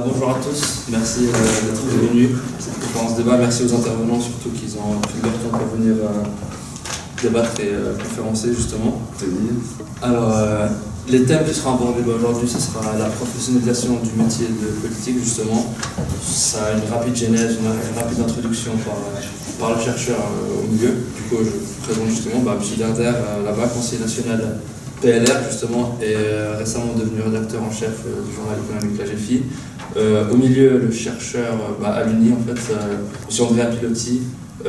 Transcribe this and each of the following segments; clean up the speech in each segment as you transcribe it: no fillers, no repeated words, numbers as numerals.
Bonjour à tous, merci d'être venus à cette conférence débat. Merci aux intervenants surtout qui ont pris leur temps pour venir débattre et conférencer justement. Alors, les thèmes qui seront abordés aujourd'hui, ce sera la professionnalisation du métier de politique justement. Ça a une rapide genèse, une rapide introduction par le chercheur au milieu. Du coup, je vous présente justement M. Derder, là-bas, conseiller national PLR justement, et récemment devenu rédacteur en chef du journal économique La GFI. Au milieu, le chercheur à l'UNI, en fait, M. Andrea Pilotti,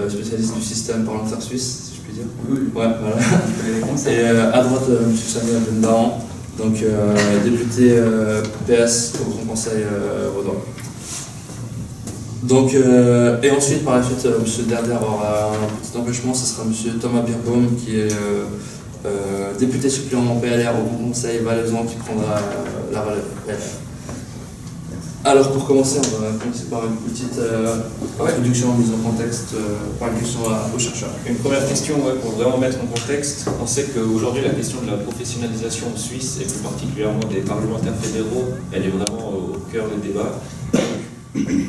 spécialiste du système parlementaire suisse, si je puis dire. Oui. Ouais, voilà. Et à droite, M. Samuel Bendahan, donc député PS au Grand Conseil vaudois. Donc, et ensuite, par la suite, M. Derder aura un petit empêchement, ce sera M. Thomas Birbaum, qui est député suppléant en PLR au Grand Conseil valaisan, qui prendra la relève PLR. Alors pour commencer, on va commencer par une petite introduction, mise en contexte, par une question aux chercheurs. Une première question, pour vraiment mettre en contexte, on sait qu'aujourd'hui la question de la professionnalisation en Suisse, et plus particulièrement des parlementaires fédéraux, elle est vraiment au cœur du débat.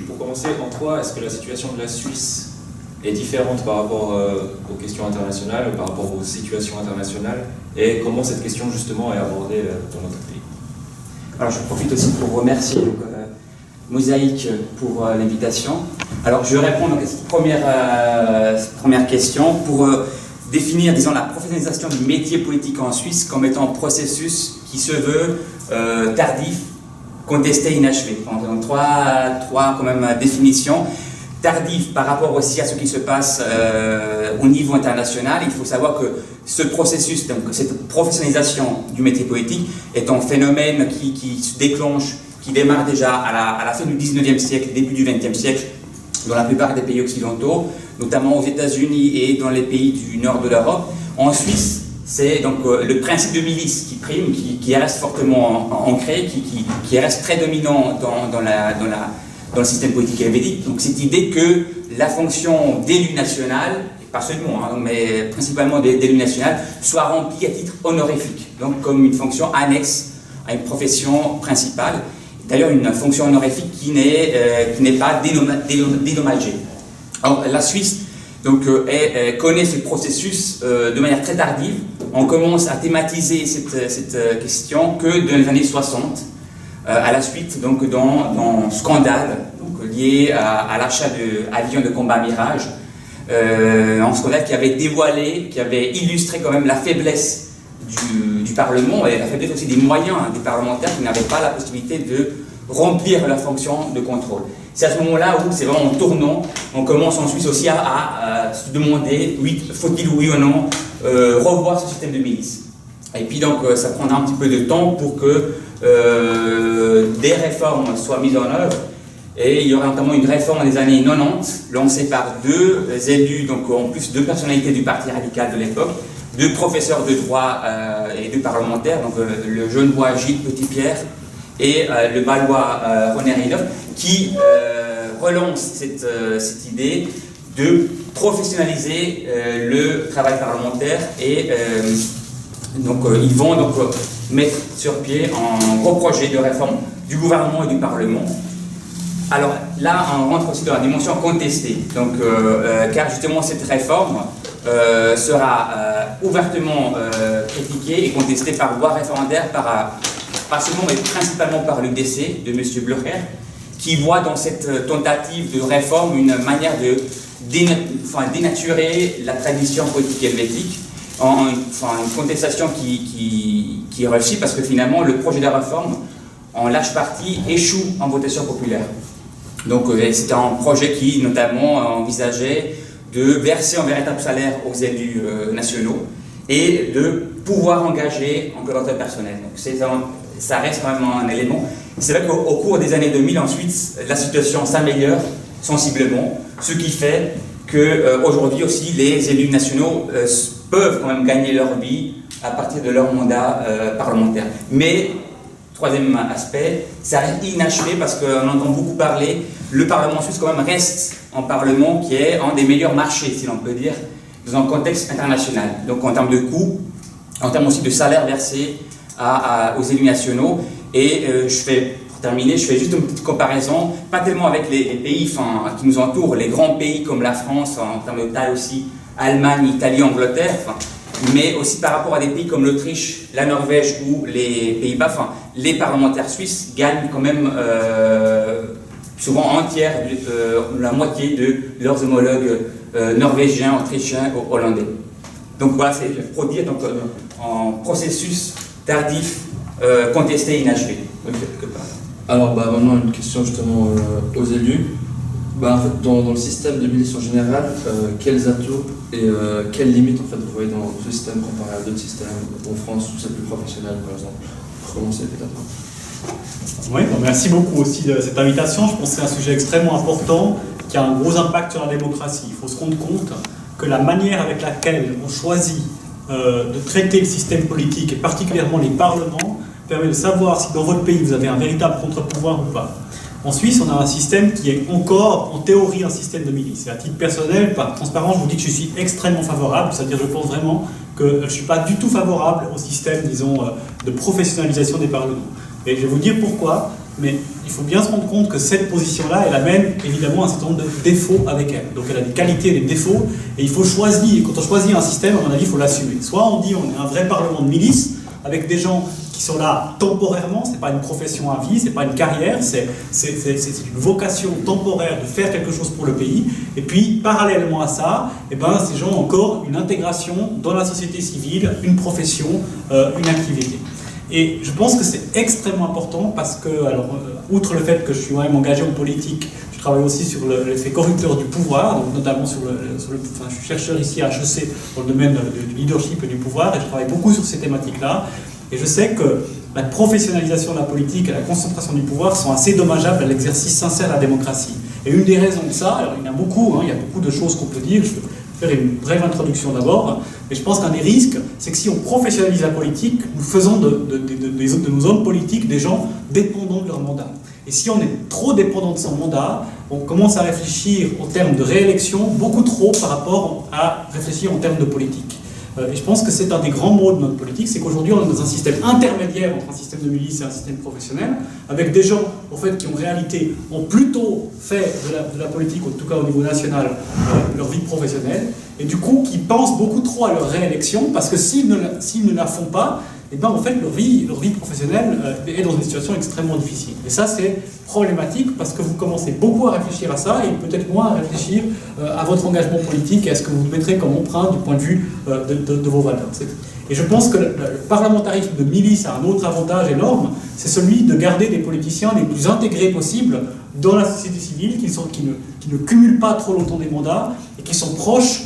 Pour commencer, en quoi est-ce que la situation de la Suisse est différente par rapport aux questions internationales, par rapport aux situations internationales, et comment cette question justement est abordée dans notre pays? Alors je profite aussi pour remercier Mosaïque pour l'invitation. Alors je vais répondre à cette première question pour définir, disons, la professionnalisation du métier politique en Suisse comme étant un processus qui se veut tardif, contesté, inachevé. Donc trois quand même définitions. Tardif par rapport aussi à ce qui se passe au niveau international. Il faut savoir que ce processus, donc cette professionnalisation du métier politique est un phénomène qui se déclenche, qui démarre déjà à la fin du 19e siècle, début du 20e siècle, dans la plupart des pays occidentaux, notamment aux États-Unis et dans les pays du nord de l'Europe. En Suisse, c'est donc le principe de milice qui prime, qui reste fortement ancré, qui reste très dominant dans le système politique helvétique. Donc cette idée que la fonction d'élu national, pas seulement, mais principalement d'élu national, soit remplie à titre honorifique, donc comme une fonction annexe à une profession principale. D'ailleurs, une fonction honorifique qui n'est pas dédommagée. Alors, la Suisse donc, connaît ce processus de manière très tardive. On commence à thématiser cette question que dans les années 60, à la suite donc, d'un scandale lié à l'achat d'avions de combat Mirage, un scandale qui avait dévoilé, qui avait illustré quand même la faiblesse du Parlement et la faiblesse aussi des moyens des parlementaires qui n'avaient pas la possibilité de remplir la fonction de contrôle. C'est à ce moment-là où c'est vraiment en tournant, on commence en Suisse aussi à se demander, faut-il oui ou non revoir ce système de milice. Et puis donc ça prendra un petit peu de temps pour que des réformes soient mises en œuvre. Et il y aura notamment une réforme des années 90, lancée par deux élus, donc en plus deux personnalités du Parti radical de l'époque, deux professeurs de droit et deux parlementaires, donc le Genevois Gilles Petitpierre et le Balois René Rinoff, qui relance cette idée de professionnaliser le travail parlementaire et donc ils vont donc mettre sur pied un gros projet de réforme du gouvernement et du Parlement. Alors là, on rentre aussi dans la dimension contestée, donc, car justement cette réforme sera ouvertement critiquée et contestée par voie référendaire, pas seulement mais principalement par l'UDC de M. Blocher, qui voit dans cette tentative de réforme une manière de dénaturer la tradition politique helvétique, une contestation qui est réussie parce que finalement le projet de réforme, en large partie, échoue en votation populaire. Donc c'était un projet qui notamment envisageait de verser un véritable salaire aux élus nationaux et de pouvoir engager un collaborateur personnel. Donc ça reste quand même un élément. C'est vrai qu'au cours des années 2000, ensuite, la situation s'améliore sensiblement, ce qui fait qu'aujourd'hui aussi, les élus nationaux peuvent quand même gagner leur vie à partir de leur mandat parlementaire. Mais, troisième aspect, ça reste inachevé parce qu'on entend beaucoup parler, le Parlement suisse quand même reste un Parlement qui est un des meilleurs marchés, si l'on peut dire, dans un contexte international. Donc en termes de coûts, en termes aussi de salaires versés aux élus nationaux. Et je fais pour terminer, je fais juste une petite comparaison, pas tellement avec les pays qui nous entourent, les grands pays comme la France, en termes de taille aussi, Allemagne, Italie, Angleterre, mais aussi par rapport à des pays comme l'Autriche, la Norvège ou les Pays-Bas. Les parlementaires suisses gagnent quand même souvent la moitié de leurs homologues norvégiens, autrichiens ou hollandais. Donc voilà, c'est pour dire en processus tardif, contesté, inachevé. Alors maintenant une question justement aux élus. En fait, dans le système de milice en général, quels atouts et quelles limites en fait, vous voyez dans ce système comparé à d'autres systèmes en France où c'est plus professionnel par exemple? Pour commencer peut-être. Oui, merci beaucoup aussi de cette invitation. Je pense que c'est un sujet extrêmement important qui a un gros impact sur la démocratie. Il faut se rendre compte que la manière avec laquelle on choisit de traiter le système politique et particulièrement les parlements permet de savoir si dans votre pays vous avez un véritable contre-pouvoir ou pas. En Suisse, on a un système qui est encore, en théorie, un système de milice. Et à titre personnel, par transparence, je vous dis que je suis extrêmement favorable, c'est-à-dire je pense vraiment que je ne suis pas du tout favorable au système, disons, de professionnalisation des parlements. Et je vais vous dire pourquoi, mais il faut bien se rendre compte que cette position-là, elle amène évidemment un certain nombre de défauts avec elle. Donc elle a des qualités et des défauts, et il faut choisir, et quand on choisit un système, à mon avis, il faut l'assumer. Soit on dit on est un vrai parlement de milice, avec des gens qui sont là temporairement, c'est pas une profession à vie, c'est pas une carrière, c'est une vocation temporaire de faire quelque chose pour le pays. Et puis, parallèlement à ça, ces gens ont encore une intégration dans la société civile, une profession, une activité. Et je pense que c'est extrêmement important parce que, outre le fait que je suis moi-même engagé en politique, je travaille aussi sur l'effet corrupteur du pouvoir, donc notamment je suis chercheur ici à HEC dans le domaine du leadership et du pouvoir, et je travaille beaucoup sur ces thématiques-là. Et je sais que la professionnalisation de la politique et la concentration du pouvoir sont assez dommageables à l'exercice sincère de la démocratie. Et une des raisons de ça, alors il y en a beaucoup, il y a beaucoup de choses qu'on peut dire, je vais faire une brève introduction d'abord, mais je pense qu'un des risques, c'est que si on professionnalise la politique, nous faisons de nos hommes politiques des gens dépendants de leur mandat. Et si on est trop dépendant de son mandat, on commence à réfléchir en termes de réélection beaucoup trop par rapport à réfléchir en termes de politique. Et je pense que c'est un des grands maux de notre politique, c'est qu'aujourd'hui on est dans un système intermédiaire entre un système de milice et un système professionnel, avec des gens en fait, qui en réalité ont plutôt fait de la politique, en tout cas au niveau national, leur vie professionnelle, et du coup qui pensent beaucoup trop à leur réélection, parce que s'ils ne la font pas, en fait leur vie professionnelle est dans une situation extrêmement difficile. Et ça c'est problématique parce que vous commencez beaucoup à réfléchir à ça et peut-être moins à réfléchir à votre engagement politique et à ce que vous mettrez comme empreinte du point de vue de vos valeurs. Et je pense que le parlementarisme de milice a un autre avantage énorme, c'est celui de garder des politiciens les plus intégrés possibles dans la société civile, qui ne cumulent pas trop longtemps des mandats et qui sont proches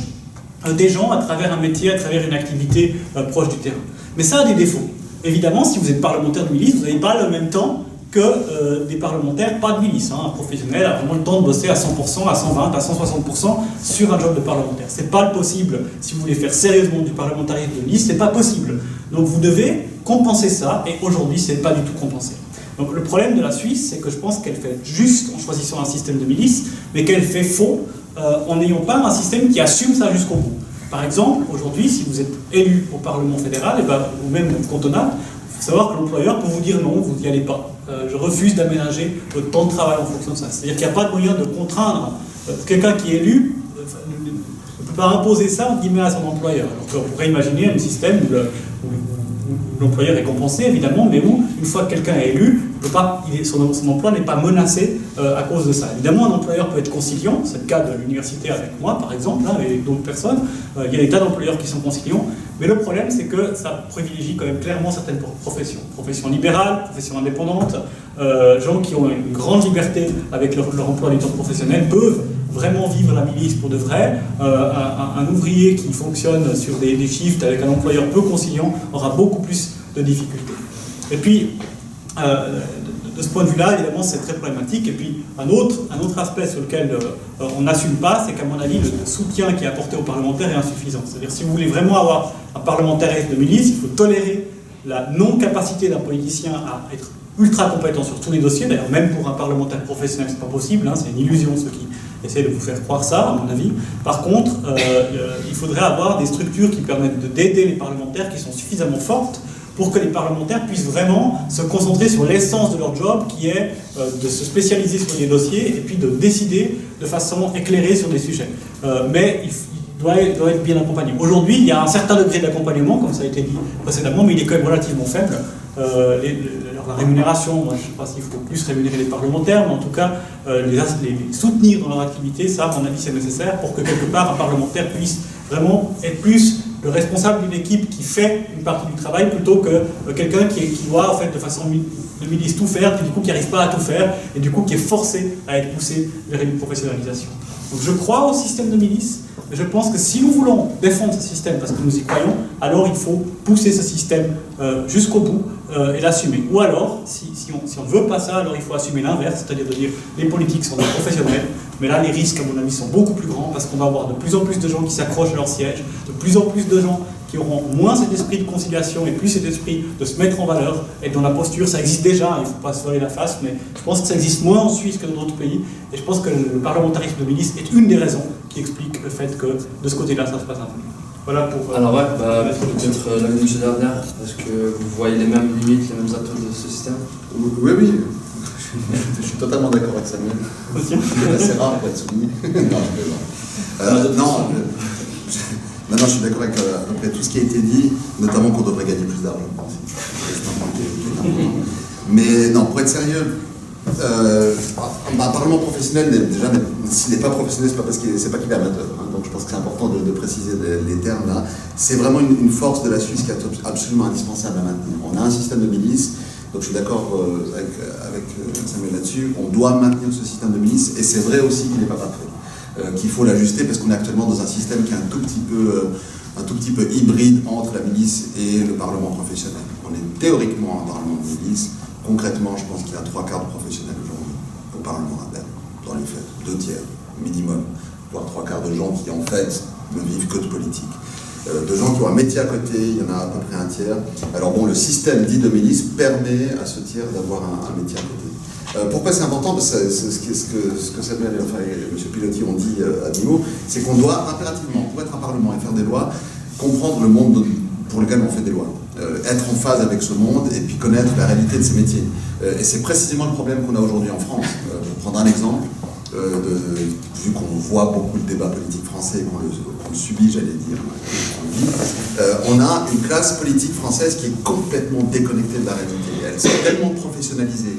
des gens à travers un métier, à travers une activité proche du terrain. Mais ça a des défauts. Évidemment, si vous êtes parlementaire de milice, vous n'avez pas le même temps que des parlementaires pas de milice. Un professionnel a vraiment le temps de bosser à 100%, à 120%, à 160% sur un job de parlementaire. C'est pas possible. Si vous voulez faire sérieusement du parlementarisme de milice, c'est pas possible. Donc vous devez compenser ça, et aujourd'hui, c'est pas du tout compensé. Donc le problème de la Suisse, c'est que je pense qu'elle fait juste en choisissant un système de milice, mais qu'elle fait faux en n'ayant pas un système qui assume ça jusqu'au bout. Par exemple, aujourd'hui, si vous êtes élu au Parlement fédéral, ou même cantonal, il faut savoir que l'employeur peut vous dire non, vous n'y allez pas. Je refuse d'aménager votre temps de travail en fonction de ça. C'est-à-dire qu'il n'y a pas de moyen de contraindre quelqu'un qui est élu, ne peut pas imposer ça entre guillemets à son employeur. Alors on pourrait imaginer un système où l'employeur est compensé évidemment, mais où une fois que quelqu'un est élu, son emploi n'est pas menacé à cause de ça. Évidemment, un employeur peut être conciliant, c'est le cas de l'université avec moi par exemple, là, et d'autres personnes. Il y a des tas d'employeurs qui sont conciliants, mais le problème c'est que ça privilégie quand même clairement certaines professions. Professions libérales, professions indépendantes, gens qui ont une grande liberté avec leur emploi du temps professionnel peuvent vraiment vivre la milice pour de vrai. Un ouvrier qui fonctionne sur des shifts avec un employeur peu conciliant aura beaucoup plus de difficultés. Et puis, de ce point de vue-là, évidemment, c'est très problématique. Et puis, un autre aspect sur lequel on n'assume pas, c'est qu'à mon avis, le soutien qui est apporté aux parlementaires est insuffisant. C'est-à-dire, si vous voulez vraiment avoir un parlementarisme de milice, il faut tolérer la non-capacité d'un politicien à être ultra compétent sur tous les dossiers. D'ailleurs, même pour un parlementaire professionnel, c'est pas possible. C'est une illusion, ceux qui essayer de vous faire croire ça, à mon avis. Par contre, il faudrait avoir des structures qui permettent d'aider les parlementaires qui sont suffisamment fortes pour que les parlementaires puissent vraiment se concentrer sur l'essence de leur job, qui est de se spécialiser sur des dossiers et puis de décider de façon éclairée sur des sujets. Mais il doit être bien accompagné. Aujourd'hui, il y a un certain degré d'accompagnement, comme ça a été dit précédemment, mais il est quand même relativement faible. La rémunération, moi, je ne sais pas s'il faut plus rémunérer les parlementaires, mais en tout cas, les soutenir dans leur activité, ça, à mon avis, c'est nécessaire pour que quelque part un parlementaire puisse vraiment être plus le responsable d'une équipe qui fait une partie du travail plutôt que quelqu'un qui doit, en fait, de façon de milice tout faire, puis du coup qui n'arrive pas à tout faire, et du coup qui est forcé à être poussé vers une professionnalisation. Donc je crois au système de milice, mais je pense que si nous voulons défendre ce système, parce que nous y croyons, alors il faut pousser ce système jusqu'au bout et l'assumer. Ou alors, si on ne veut pas ça, alors il faut assumer l'inverse, c'est-à-dire de dire les politiques sont des professionnels, mais là les risques à mon avis sont beaucoup plus grands, parce qu'on va avoir de plus en plus de gens qui s'accrochent à leur siège, de plus en plus de gens qui auront moins cet esprit de conciliation et plus cet esprit de se mettre en valeur, et dans la posture, ça existe déjà, il ne faut pas se voiler la face, mais je pense que ça existe moins en Suisse que dans d'autres pays, et je pense que le parlementarisme de milice est une des raisons qui explique le fait que de ce côté-là, ça se passe un peu mieux. Voilà pour... Alors ouais, peut-être l'avis de M. Darder, parce que vous voyez les mêmes limites, les mêmes atouts de ce système. Oui. Je suis totalement d'accord avec Samuel. C'est assez rare pour être souligné. Non, je suis d'accord avec à peu près tout ce qui a été dit, notamment qu'on devrait gagner plus d'argent. Mais non, pour être sérieux, un parlement professionnel, déjà, s'il n'est pas professionnel, c'est pas parce qu'il est amateur. Hein, donc je pense que c'est important de préciser les termes là. C'est vraiment une force de la Suisse qui est absolument indispensable à maintenir. On a un système de milice, donc je suis d'accord avec Samuel là-dessus. On doit maintenir ce système de milice, et c'est vrai aussi qu'il n'est pas parfait. Qu'il faut l'ajuster parce qu'on est actuellement dans un système qui est un tout petit peu hybride entre la milice et le Parlement professionnel. On est théoriquement un Parlement de milice. Concrètement, je pense qu'il y a 3/4 de professionnels aujourd'hui au Parlement interne, dans les faits, 2/3 minimum, voire 3/4 de gens qui en fait ne vivent que de politique. De gens qui ont un métier à côté, il y en a à peu près 1/3. Alors bon, le système dit de milice permet à ce tiers d'avoir un métier à côté. Pourquoi c'est important? Ce que Samuel et M. Piloty ont dit à demi-mot, c'est qu'on doit impérativement, pour être un Parlement et faire des lois, comprendre le monde pour lequel on fait des lois. Être en phase avec ce monde et puis connaître la réalité de ces métiers. Et c'est précisément le problème qu'on a aujourd'hui en France. Pour prendre un exemple, vu qu'on voit beaucoup le débat politique français et qu'on le subit, j'allais dire, on a une classe politique française qui est complètement déconnectée de la réalité. Elle s'est tellement professionnalisée,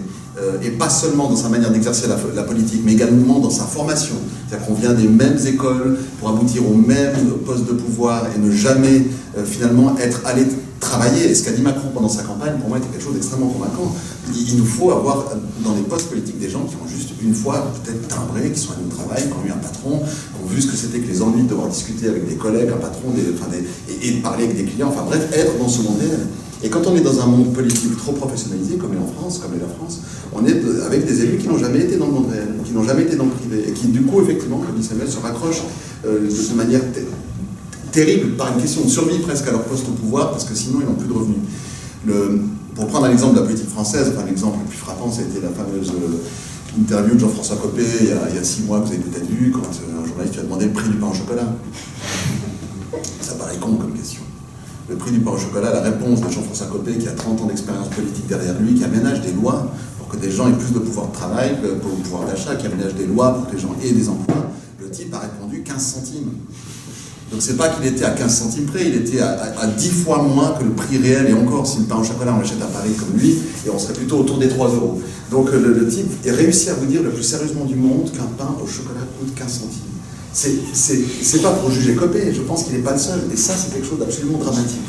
et pas seulement dans sa manière d'exercer la politique, mais également dans sa formation. C'est-à-dire qu'on vient des mêmes écoles pour aboutir aux mêmes postes de pouvoir et ne jamais finalement être allé travailler. Et ce qu'a dit Macron pendant sa campagne, pour moi, était quelque chose d'extrêmement convaincant. Il nous faut avoir dans les postes politiques des gens qui ont juste une fois peut-être timbré, qui sont allés au travail, qui ont eu un patron, qui ont vu ce que c'était que les ennuis de devoir discuter avec des collègues, un patron, et de parler avec des clients, enfin bref, être dans ce monde réel. Et quand on est dans un monde politique trop professionnalisé, comme est la France, on est avec des élus qui n'ont jamais été dans le monde réel, qui n'ont jamais été dans le privé, et qui du coup, effectivement, comme dit Samuel, se raccrochent de manière terrible, par une question de survie presque à leur poste au pouvoir, parce que sinon ils n'ont plus de revenus. Pour prendre un exemple de la politique française, l'exemple le plus frappant, ça a été la fameuse interview de Jean-François Copé il y a 6 mois, que vous avez peut-être vu, quand un journaliste lui a demandé le prix du pain au chocolat. Ça paraît con comme question. Le prix du pain au chocolat, la réponse de Jean-François Copé, qui a 30 ans d'expérience politique derrière lui, qui aménage des lois pour que des gens aient plus de pouvoir de travail, pour le pouvoir d'achat, qui aménage des lois pour que les gens aient des emplois, le type a répondu 15 centimes. Donc c'est pas qu'il était à 15 centimes près, il était à 10 fois moins que le prix réel, et encore, si le pain au chocolat on l'achète à Paris comme lui, et on serait plutôt autour des 3 €. Donc le type est réussi à vous dire le plus sérieusement du monde qu'un pain au chocolat coûte 15 centimes. C'est pas pour juger Copé, je pense qu'il n'est pas le seul, et ça c'est quelque chose d'absolument dramatique.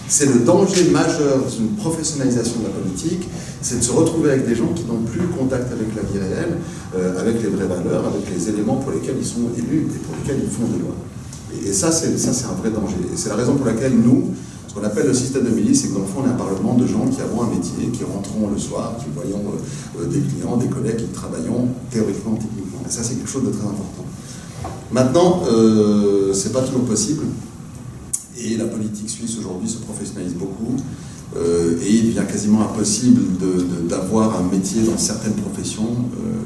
C'est le danger majeur d'une professionnalisation de la politique, c'est de se retrouver avec des gens qui n'ont plus contact avec la vie réelle, avec les vraies valeurs, avec les éléments pour lesquels ils sont élus et pour lesquels ils font des lois. Et ça, c'est un vrai danger. Et c'est la raison pour laquelle nous, ce qu'on appelle le système de milice, c'est que dans le fond, on est un parlement de gens qui avons un métier, qui rentrons le soir, qui voyons des clients, des collègues, qui travaillons théoriquement, techniquement. Et ça, c'est quelque chose de très important. Maintenant, c'est pas toujours possible. Et la politique suisse aujourd'hui se professionnalise beaucoup. Et il devient quasiment impossible d'avoir un métier dans certaines professions,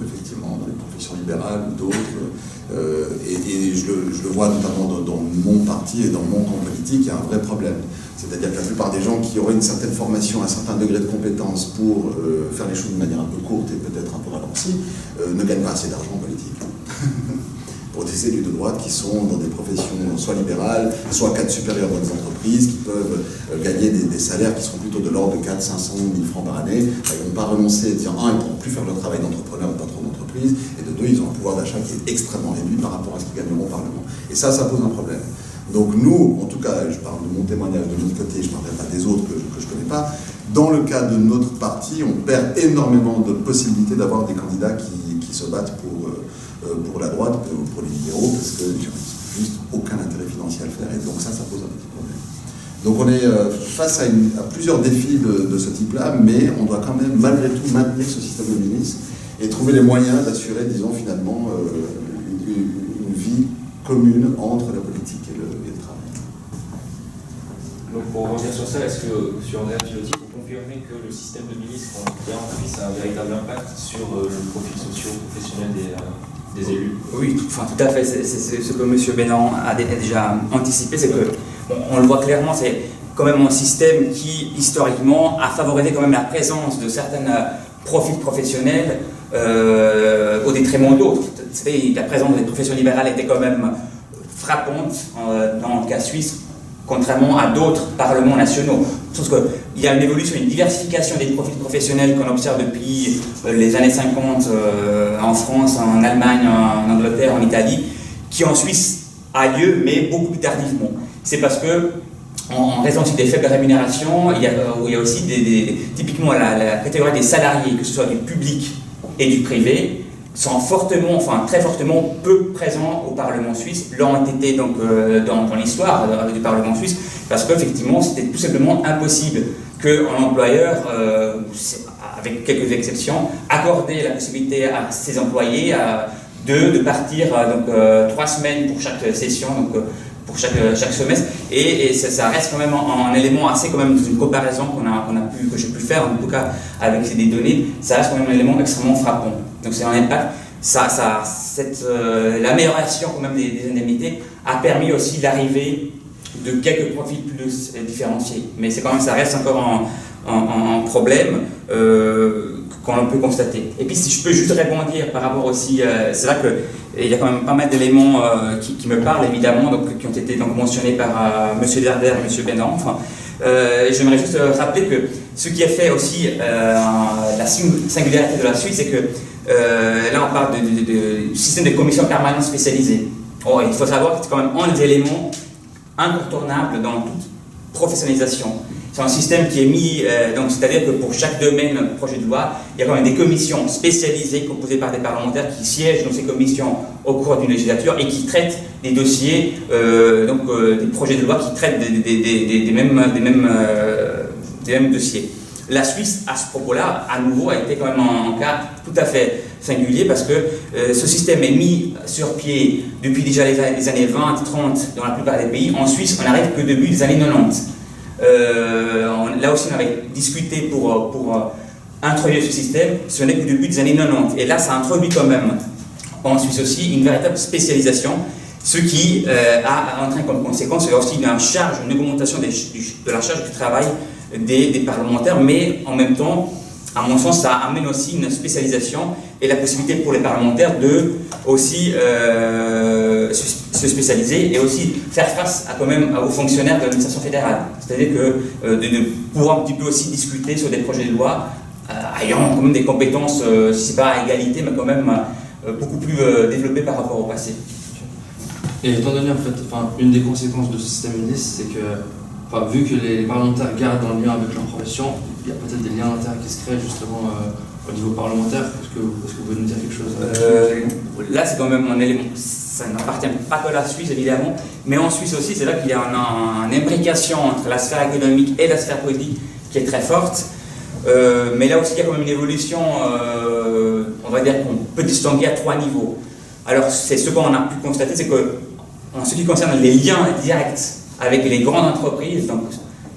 effectivement, dans les professions libérales ou d'autres. Et je le vois notamment dans mon parti et dans mon camp politique, il y a un vrai problème. C'est-à-dire que la plupart des gens qui auraient une certaine formation, un certain degré de compétence pour faire les choses de manière un peu courte et peut-être un peu raccourcie, ne gagnent pas assez d'argent en politique. Pour des élus de droite qui sont dans des professions soit libérales, soit cadres supérieurs dans des entreprises, qui peuvent gagner des salaires qui seront plutôt de l'ordre de 400 500 000 francs par année. Ils ne vont pas renoncer et dire, un, ils ne pourront plus faire leur travail d'entrepreneur ou patron d'entreprise, et de deux, ils ont un pouvoir d'achat qui est extrêmement réduit par rapport à ce qu'ils gagneront au Parlement. Et ça pose un problème. Donc nous, en tout cas, je parle de mon témoignage de notre côté, je ne parlerai pas des autres que je ne connais pas, dans le cas de notre parti, on perd énormément de possibilités d'avoir des candidats qui se battent pour la droite, pour les libéraux, parce qu'ils n'ont juste aucun intérêt financier à le faire, et donc ça pose un petit problème. Donc on est face à plusieurs défis de ce type-là, mais on doit quand même, malgré tout, maintenir ce système de ministres et trouver les moyens d'assurer, disons, finalement, une vie commune entre la politique et le travail. Donc pour revenir sur ça, est-ce que, sur Andrea Filotti, vous confirmez que le système de milice qu'on a en Suisse a un véritable impact sur le profil socio-professionnel des élus? Oui, tout à fait. C'est ce que M. Bénan a déjà anticipé, c'est que, on le voit clairement, c'est quand même un système qui, historiquement, a favorisé quand même la présence de certains profils professionnels au détriment d'autres. La présence des professions libérales était quand même frappante dans le cas suisse, contrairement à d'autres parlements nationaux. Je pense qu'il y a une évolution, une diversification des profils professionnels qu'on observe depuis les années 50 en France, en Allemagne, en Angleterre, en Italie, qui en Suisse a lieu, mais beaucoup plus tardivement. C'est parce que, en raison aussi des faibles rémunérations, il y a aussi typiquement la catégorie des salariés, que ce soit du public et du privé, sont très fortement peu présents au Parlement suisse, l'ont été donc dans l'histoire du Parlement suisse, parce qu'effectivement c'était tout simplement impossible qu'un employeur, avec quelques exceptions, accordait la possibilité à ses employés de partir 3 semaines pour chaque session, donc pour chaque semestre, et ça reste quand même un élément assez, quand même, dans une comparaison que j'ai pu faire, en tout cas avec des données, ça reste quand même un élément extrêmement frappant. Donc c'est un impact, l'amélioration quand même des indemnités a permis aussi l'arrivée de quelques profils plus différenciés, mais ça reste encore un problème qu'on peut constater. Et puis si je peux juste rebondir par rapport aussi, c'est là qu'il y a quand même pas mal d'éléments qui me parlent évidemment, donc, qui ont été donc mentionnés par M. Derder et M. Bénan. J'aimerais juste rappeler que ce qui a fait aussi la singularité de la Suisse, c'est que là on parle du système de commissions permanentes spécialisées. Or, il faut savoir que c'est quand même un des éléments incontournables dans toute professionnalisation. C'est un système qui est mis, c'est-à-dire que pour chaque domaine, projet de loi, il y a quand même des commissions spécialisées composées par des parlementaires qui siègent dans ces commissions au cours d'une législature et qui traitent des dossiers, des projets de loi qui traitent des mêmes dossiers. La Suisse, à ce propos-là, à nouveau, a été quand même un cas tout à fait singulier parce que ce système est mis sur pied depuis déjà les années 20, 30 dans la plupart des pays. En Suisse, on n'arrive que depuis les années 90. Là aussi, on avait discuté pour introduire ce système, ce n'est que depuis les années 90. Et là, ça introduit quand même en Suisse aussi une véritable spécialisation, ce qui a entraîné comme conséquence aussi une augmentation de la charge du travail des parlementaires, mais en même temps, à mon sens, ça amène aussi une spécialisation et la possibilité pour les parlementaires de aussi se spécialiser et aussi faire face quand même aux fonctionnaires de l'administration fédérale. C'est-à-dire que de pouvoir un petit peu aussi discuter sur des projets de loi ayant quand même des compétences, si ce n'est pas à égalité, mais quand même beaucoup plus développées par rapport au passé. Et étant donné, en fait, une des conséquences de ce système ministre, c'est que vu que les parlementaires gardent un lien avec leur profession, il y a peut-être des liens d'intérêt qui se créent justement au niveau parlementaire. Est-ce que vous pouvez nous dire quelque chose Là, c'est quand même un élément, ça n'appartient pas que à la Suisse évidemment, mais en Suisse aussi, c'est là qu'il y a une imbrication entre la sphère économique et la sphère politique qui est très forte. Mais là aussi, il y a quand même une évolution, on va dire qu'on peut distinguer à 3 niveaux. Alors, c'est ce qu'on a pu constater, c'est que en ce qui concerne les liens directs avec les grandes entreprises, donc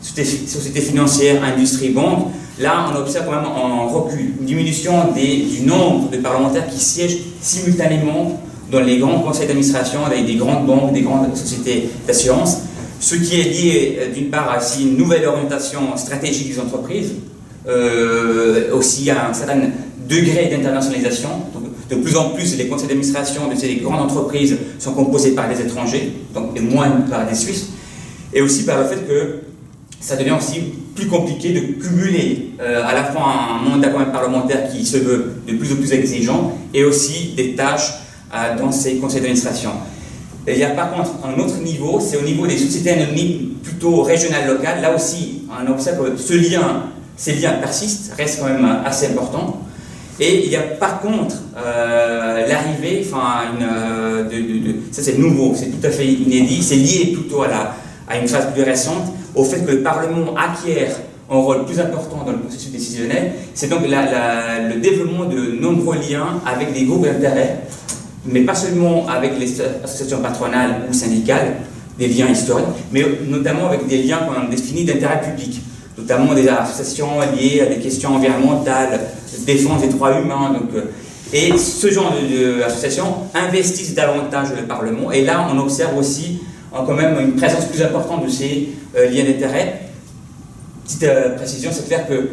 sociétés financières, industrie, banque, là on observe quand même un recul, une diminution du nombre de parlementaires qui siègent simultanément dans les grands conseils d'administration des grandes banques, des grandes sociétés d'assurance, ce qui est lié d'une part à une nouvelle orientation stratégique des entreprises, aussi à un certain degré d'internationalisation. Donc, de plus en plus, les conseils d'administration de ces grandes entreprises sont composés par des étrangers, donc et moins par des Suisses, et aussi par le fait que ça devient aussi plus compliqué de cumuler à la fois un mandat quand même parlementaire qui se veut de plus en plus exigeant, et aussi des tâches dans ces conseils d'administration. Il y a par contre un autre niveau, c'est au niveau des sociétés anonymes plutôt régionales, locales. Là aussi, on observe que ces liens persistent, restent quand même assez importants. Et il y a par contre l'arrivée, ça c'est nouveau, c'est tout à fait inédit, c'est lié plutôt à une phase plus récente, au fait que le Parlement acquiert un rôle plus important dans le processus décisionnel. C'est donc le développement de nombreux liens avec des groupes d'intérêt, mais pas seulement avec les associations patronales ou syndicales, des liens historiques, mais notamment avec des liens qu'on a définis d'intérêt public, notamment des associations liées à des questions environnementales, défense des droits humains. Et ce genre d'associations investissent davantage le Parlement, et là on observe aussi quand même une présence plus importante de ces liens d'intérêt. Petite précision, c'est clair que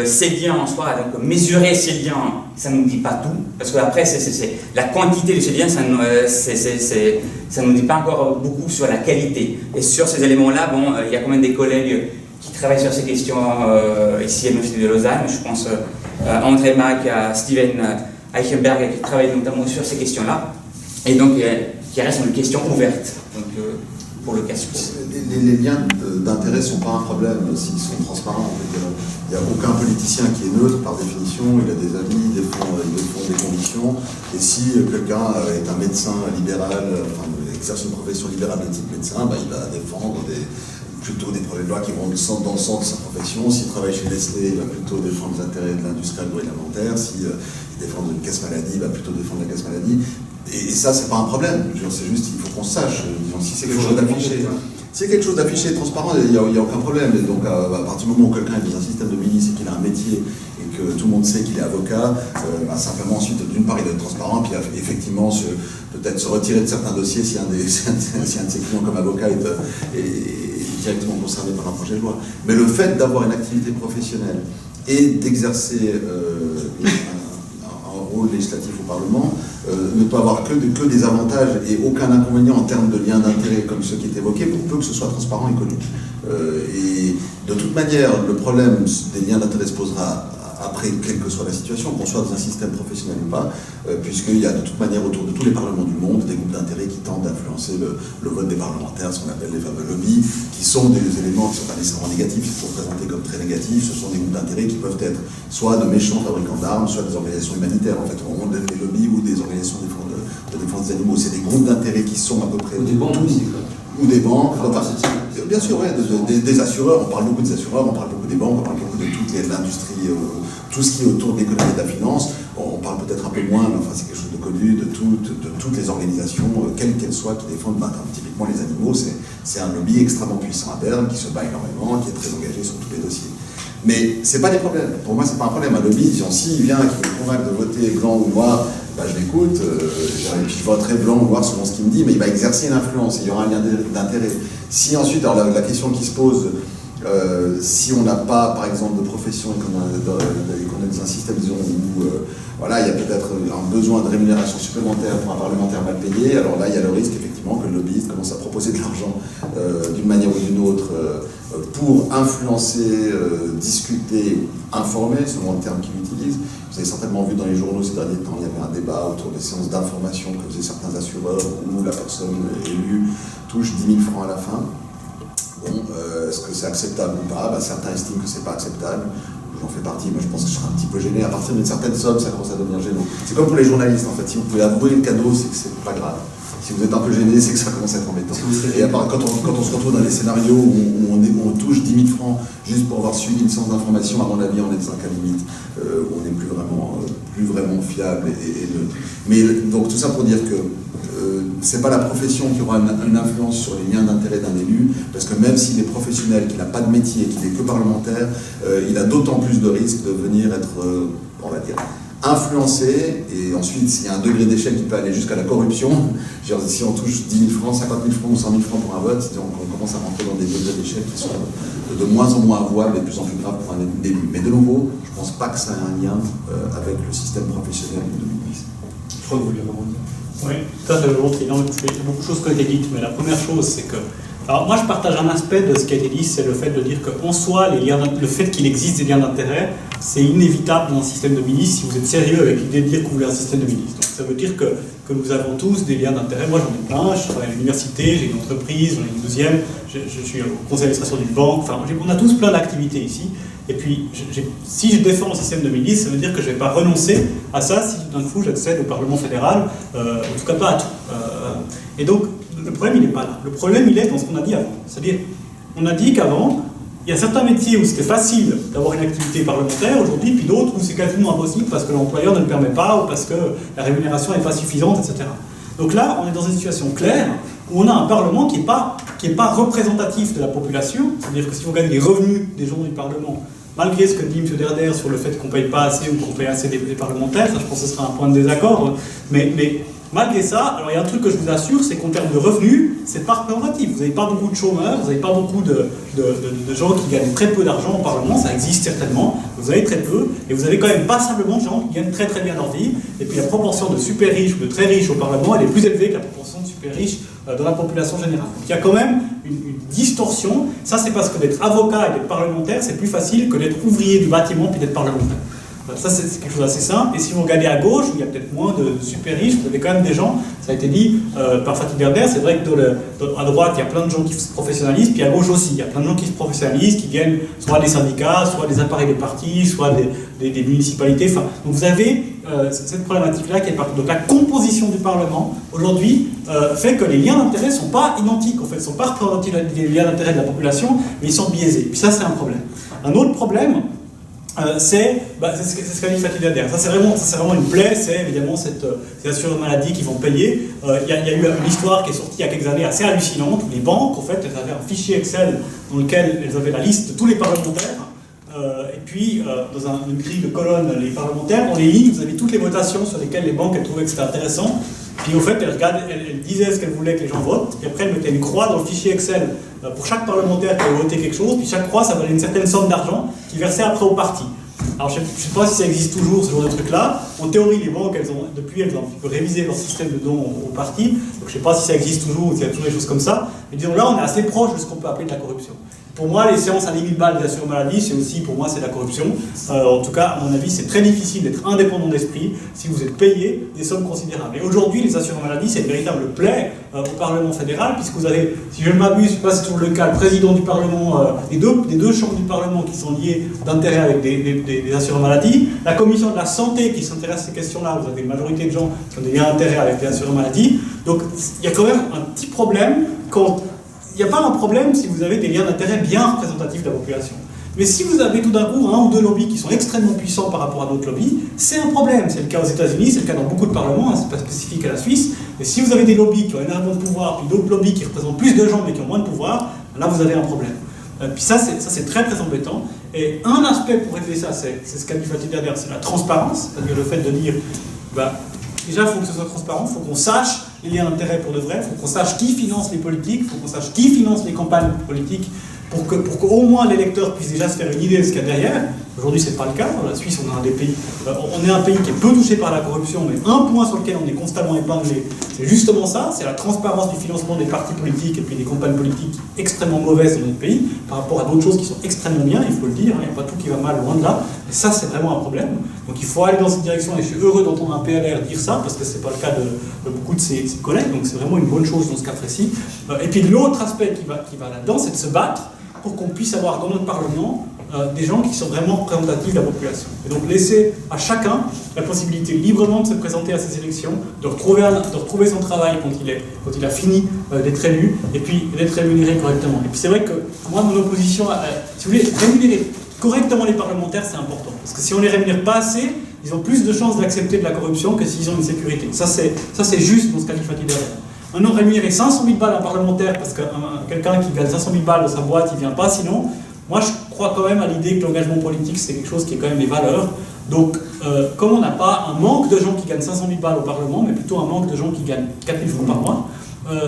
ces liens en soi, donc mesurer ces liens, ça ne nous dit pas tout, parce qu'après, la quantité de ces liens, ça ne nous dit pas encore beaucoup sur la qualité. Et sur ces éléments-là, bon, il y a quand même des collègues qui travaillent sur ces questions ici à l'Université de Lausanne. Je pense à André Mack, à Steven Eichenberg, qui travaillent notamment sur ces questions-là, et donc qui restent une question ouverte pour le cas suisse. Les liens d'intérêt ne sont pas un problème s'ils sont transparents. Il n'y a aucun politicien qui est neutre par définition, il a des avis, il défend des convictions, et si quelqu'un est un médecin libéral, exerce une profession libérale de type médecin, il va défendre plutôt des projets de loi qui vont dans le sens de sa profession. S'il travaille chez Nestlé, il va plutôt défendre les intérêts de l'industrie agroalimentaire. S'il défend une caisse maladie, il va plutôt défendre la caisse maladie. Et ça, c'est pas un problème. C'est juste, il faut qu'on se sache. Si c'est quelque chose d'affiché, si c'est quelque chose d'affiché et transparent, il n'y a aucun problème. Et donc, à partir du moment où quelqu'un est dans un système de milice et qu'il a un métier et que tout le monde sait qu'il est avocat, simplement ensuite, d'une part, il doit être transparent, puis effectivement, peut-être se retirer de certains dossiers si un de ses clients comme avocat est directement concerné par un projet de loi. Mais le fait d'avoir une activité professionnelle et d'exercer un rôle législatif au Parlement ne peut avoir que des avantages et aucun inconvénient en termes de liens d'intérêt comme ceux qui étaient évoqués, pour peu que ce soit transparent et connu. Et de toute manière, le problème des liens d'intérêt se posera après, quelle que soit la situation, qu'on soit dans un système professionnel ou pas, puisqu'il y a de toute manière autour de tous les parlements du monde des groupes d'intérêt qui tentent d'influencer le vote des parlementaires, ce qu'on appelle les fameux lobbies, qui sont des éléments qui sont pas nécessairement négatifs, qui sont présentés comme très négatifs. Ce sont des groupes d'intérêt qui peuvent être soit de méchants fabricants d'armes, soit des organisations humanitaires. En fait, on donne des lobbies ou des organisations de défense des animaux. C'est des groupes d'intérêt qui sont à peu près... Ou des banques aussi, quoi. Ou des banques, bien sûr, ouais, des assureurs, on parle beaucoup des assureurs, on parle beaucoup des banques, on parle beaucoup de toute l'industrie, tout ce qui est autour de l'économie et de la finance. On parle peut-être un peu moins, mais enfin c'est quelque chose de connu, de toutes les organisations, quelles qu'elles soient, qui défendent typiquement les animaux. C'est un lobby extrêmement puissant à Berne, qui se bat énormément, qui est très engagé sur tous les dossiers. Mais c'est pas des problèmes. Pour moi, c'est pas un problème. Un lobby, s'il vient et qu'il me convainc de voter blanc ou noir, je l'écoute, et puis je voterai blanc ou noir selon ce qu'il me dit, mais il va exercer une influence, il y aura un lien d'intérêt. Si ensuite, alors la question qui se pose, si on n'a pas, par exemple, de profession et qu'on est dans un système, disons, où il y a peut-être un besoin de rémunération supplémentaire pour un parlementaire mal payé, alors là, il y a le risque, effectivement, que le lobbyiste commence à proposer de l'argent d'une manière ou d'une autre pour influencer, discuter, informer, selon le terme qu'il utilise. Vous avez certainement vu dans les journaux ces derniers temps, il y avait un débat autour des séances d'information que faisaient certains assureurs où la personne élue touche 10 000 francs à la fin. Bon, est-ce que c'est acceptable ou pas? Certains estiment que c'est pas acceptable. J'en fais partie, moi je pense que je serais un petit peu gêné. À partir d'une certaine somme, ça commence à devenir gênant. C'est comme pour les journalistes en fait. Si vous pouvez avouer le cadeau, c'est que c'est pas grave. Si vous êtes un peu gêné, c'est que ça commence à être embêtant. Et à part, quand on se retrouve dans des scénarios où on touche 10 000 francs juste pour avoir suivi une séance d'information, à mon avis, on est dans un cas limite où on n'est plus vraiment fiable et neutre. Mais donc tout ça pour dire que c'est pas la profession qui aura une influence sur les liens d'intérêt d'un élu, parce que même s'il est professionnel, qu'il n'a pas de métier, qu'il n'est que parlementaire, il a d'autant plus de risques de venir être, on va dire, influencé, et ensuite s'il y a un degré d'échec qui peut aller jusqu'à la corruption, si on touche 10 000 francs, 50 000 francs ou 100 000 francs pour un vote, on commence à rentrer dans des degrés d'échec qui sont de moins en moins avouables et de plus en plus graves pour un élu. Mais de nouveau, je ne pense pas que ça ait un lien avec le système professionnel de l'Église. Je crois que vous voulez rebondir. Oui, tout à fait volontiers. Il y a beaucoup de choses qui ont été dites, mais la première chose, c'est que... Alors moi, je partage un aspect de ce qui a été dit, c'est le fait de dire qu'en soi, le fait qu'il existe des liens d'intérêt, c'est inévitable dans un système de milice si vous êtes sérieux avec l'idée de dire que vous voulez un système de milice. Donc ça veut dire que nous avons tous des liens d'intérêt. Moi, j'en ai plein, je travaille à l'université, j'ai une entreprise, j'en ai une deuxième, je suis au conseil d'administration d'une banque, enfin, on a tous plein d'activités ici. Et puis, si je défends le système de milice, ça veut dire que je ne vais pas renoncer à ça si d'un coup j'accède au Parlement fédéral, en tout cas pas à tout. Et donc, le problème, il n'est pas là. Le problème, il est dans ce qu'on a dit avant. C'est-à-dire, on a dit qu'avant, il y a certains métiers où c'était facile d'avoir une activité parlementaire aujourd'hui, puis d'autres où c'est quasiment impossible parce que l'employeur ne le permet pas ou parce que la rémunération n'est pas suffisante, etc. Donc là, on est dans une situation claire où on a un Parlement qui n'est pas représentatif de la population. C'est-à-dire que si vous regardez les revenus des gens du Parlement, malgré ce que dit M. Derder sur le fait qu'on ne paye pas assez ou qu'on paye assez des parlementaires, ça je pense que ce sera un point de désaccord, mais malgré ça, alors il y a un truc que je vous assure, c'est qu'en termes de revenus, c'est pas représentatif. Vous n'avez pas beaucoup de chômeurs, vous n'avez pas beaucoup de gens qui gagnent très peu d'argent au Parlement, ça existe certainement, vous avez très peu, et vous avez quand même passablement de gens qui gagnent très très bien leur vie, et puis la proportion de super riches ou de très riches au Parlement, elle est plus élevée que la proportion de super riches dans la population générale. Donc il y a quand même une distorsion, ça c'est parce que d'être avocat et d'être parlementaire, c'est plus facile que d'être ouvrier du bâtiment puis d'être parlementaire. Ça, c'est quelque chose d'assez simple. Et si vous regardez à gauche, où il y a peut-être moins de super riches, vous avez quand même des gens, ça a été dit par Fatih Berder, c'est vrai que à droite, il y a plein de gens qui se professionnalisent, puis à gauche aussi, il y a plein de gens qui se professionnalisent, qui gagnent soit des syndicats, soit des appareils de partis, soit des municipalités. Enfin, donc vous avez cette problématique-là qui est partout. Donc la composition du Parlement, aujourd'hui, fait que les liens d'intérêt ne sont pas identiques, en fait, ne sont pas représentatifs des liens d'intérêt de la population, mais ils sont biaisés. Puis ça, c'est un problème. Un autre problème, c'est ce qu'a dit Fatih Berder. Ça, c'est vraiment une plaie, c'est évidemment ces assurances maladie qui vont payer. Il y a eu une histoire qui est sortie il y a quelques années assez hallucinante, où les banques, en fait, elles avaient un fichier Excel dans lequel elles avaient la liste de tous les parlementaires, et puis, dans une grille de colonnes, les parlementaires, dans les lignes, vous avez toutes les votations sur lesquelles les banques elles trouvaient que c'était intéressant. Puis, au fait, elles disaient ce qu'elles voulaient que les gens votent, puis après, elles mettaient une croix dans le fichier Excel pour chaque parlementaire qui avait voté quelque chose, puis chaque croix, ça valait une certaine somme d'argent qui versait après au parti. Alors, je ne sais pas si ça existe toujours, ce genre de truc-là. En théorie, les banques, depuis, elles ont un petit peu révisé leur système de dons au parti. Donc, je ne sais pas si ça existe toujours ou s'il y a toujours des choses comme ça. Mais disons, là, on est assez proche de ce qu'on peut appeler de la corruption. Pour moi, les séances à 10 000 balles des assurances maladie, c'est aussi, pour moi, c'est de la corruption. En tout cas, à mon avis, c'est très difficile d'être indépendant d'esprit si vous êtes payé des sommes considérables. Et aujourd'hui, les assurances maladie, c'est une véritable plaie au Parlement fédéral, puisque vous avez, si je ne m'abuse, je ne sais pas si c'est toujours le cas, le président du Parlement, des deux chambres du Parlement qui sont liées d'intérêt avec des assurances maladie, la commission de la santé qui s'intéresse à ces questions-là, vous avez une majorité de gens qui ont des liens d'intérêt avec des assurances maladie. Donc, il y a quand même un petit problème quand... Il n'y a pas un problème si vous avez des liens d'intérêt bien représentatifs de la population. Mais si vous avez tout d'un coup un ou deux lobbies qui sont extrêmement puissants par rapport à d'autres lobbies, c'est un problème. C'est le cas aux États-Unis, c'est le cas dans beaucoup de parlements, c'est pas spécifique à la Suisse. Mais si vous avez des lobbies qui ont énormément de pouvoir, puis d'autres lobbies qui représentent plus de gens mais qui ont moins de pouvoir, là vous avez un problème. Puis ça c'est très très embêtant. Et un aspect pour régler ça, c'est ce qu'a dit Fatih Berder, c'est la transparence, c'est-à-dire le fait de dire, déjà il faut que ce soit transparent, il faut qu'on sache les liens d'intérêt pour de vrai, il faut qu'on sache qui finance les politiques, il faut qu'on sache qui finance les campagnes politiques, pour qu'au moins l'électeur puisse déjà se faire une idée de ce qu'il y a derrière. Aujourd'hui, ce n'est pas le cas. Dans la Suisse, on est un pays qui est peu touché par la corruption, mais un point sur lequel on est constamment épinglé, c'est justement ça, c'est la transparence du financement des partis politiques et puis des campagnes politiques extrêmement mauvaises dans notre pays, par rapport à d'autres choses qui sont extrêmement bien, il faut le dire, il n'y a pas tout qui va mal, loin de là, mais ça, c'est vraiment un problème. Donc il faut aller dans cette direction, et je suis heureux d'entendre un PLR dire ça, parce que ce n'est pas le cas de beaucoup de ses collègues, donc c'est vraiment une bonne chose dans ce cas précis. Et puis l'autre aspect qui va là-dedans, c'est de se battre pour qu'on puisse avoir dans notre Parlement des gens qui sont vraiment représentatifs de la population. Et donc laisser à chacun la possibilité librement de se présenter à ces élections, de retrouver son travail quand il a fini d'être élu, et puis d'être rémunéré correctement. Et puis c'est vrai que moi, mon opposition, si vous voulez, rémunérer correctement les parlementaires, c'est important. Parce que si on les rémunère pas assez, ils ont plus de chances d'accepter de la corruption que s'ils ont une sécurité. Ça c'est juste dans ce qu'a dit Fatih Berder. Maintenant, rémunérer 500 000 balles un parlementaire parce que quelqu'un qui gagne 500 000 balles dans sa boîte, il ne vient pas, sinon, moi je crois quand même à l'idée que l'engagement politique c'est quelque chose qui est quand même des valeurs. Donc, comme on n'a pas un manque de gens qui gagnent 500 000 balles au Parlement, mais plutôt un manque de gens qui gagnent 4 000 francs par mois,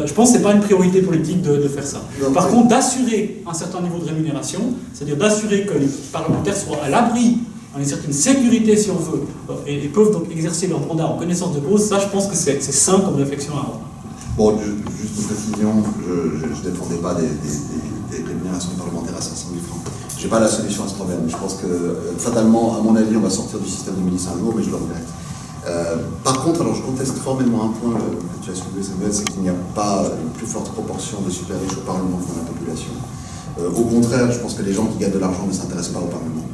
je pense que ce n'est pas une priorité politique de faire ça. Par contre, d'assurer un certain niveau de rémunération, c'est-à-dire d'assurer que les parlementaires soient à l'abri, une certaine sécurité si on veut, et peuvent donc exercer leur mandat en connaissance de cause, ça je pense que c'est sain comme réflexion à avoir. Bon, juste une précision, je ne défendais pas des rémunérations parlementaires à 500 000 francs. Je n'ai pas la solution à ce problème. Je pense que, fatalement, à mon avis, on va sortir du système de milice un jour, mais je le regrette. Par contre, alors je conteste formellement un point que tu as soulevé, Samuel, c'est qu'il n'y a pas une plus forte proportion de super riches au Parlement que dans la population. Au contraire, je pense que les gens qui gagnent de l'argent ne s'intéressent pas au Parlement.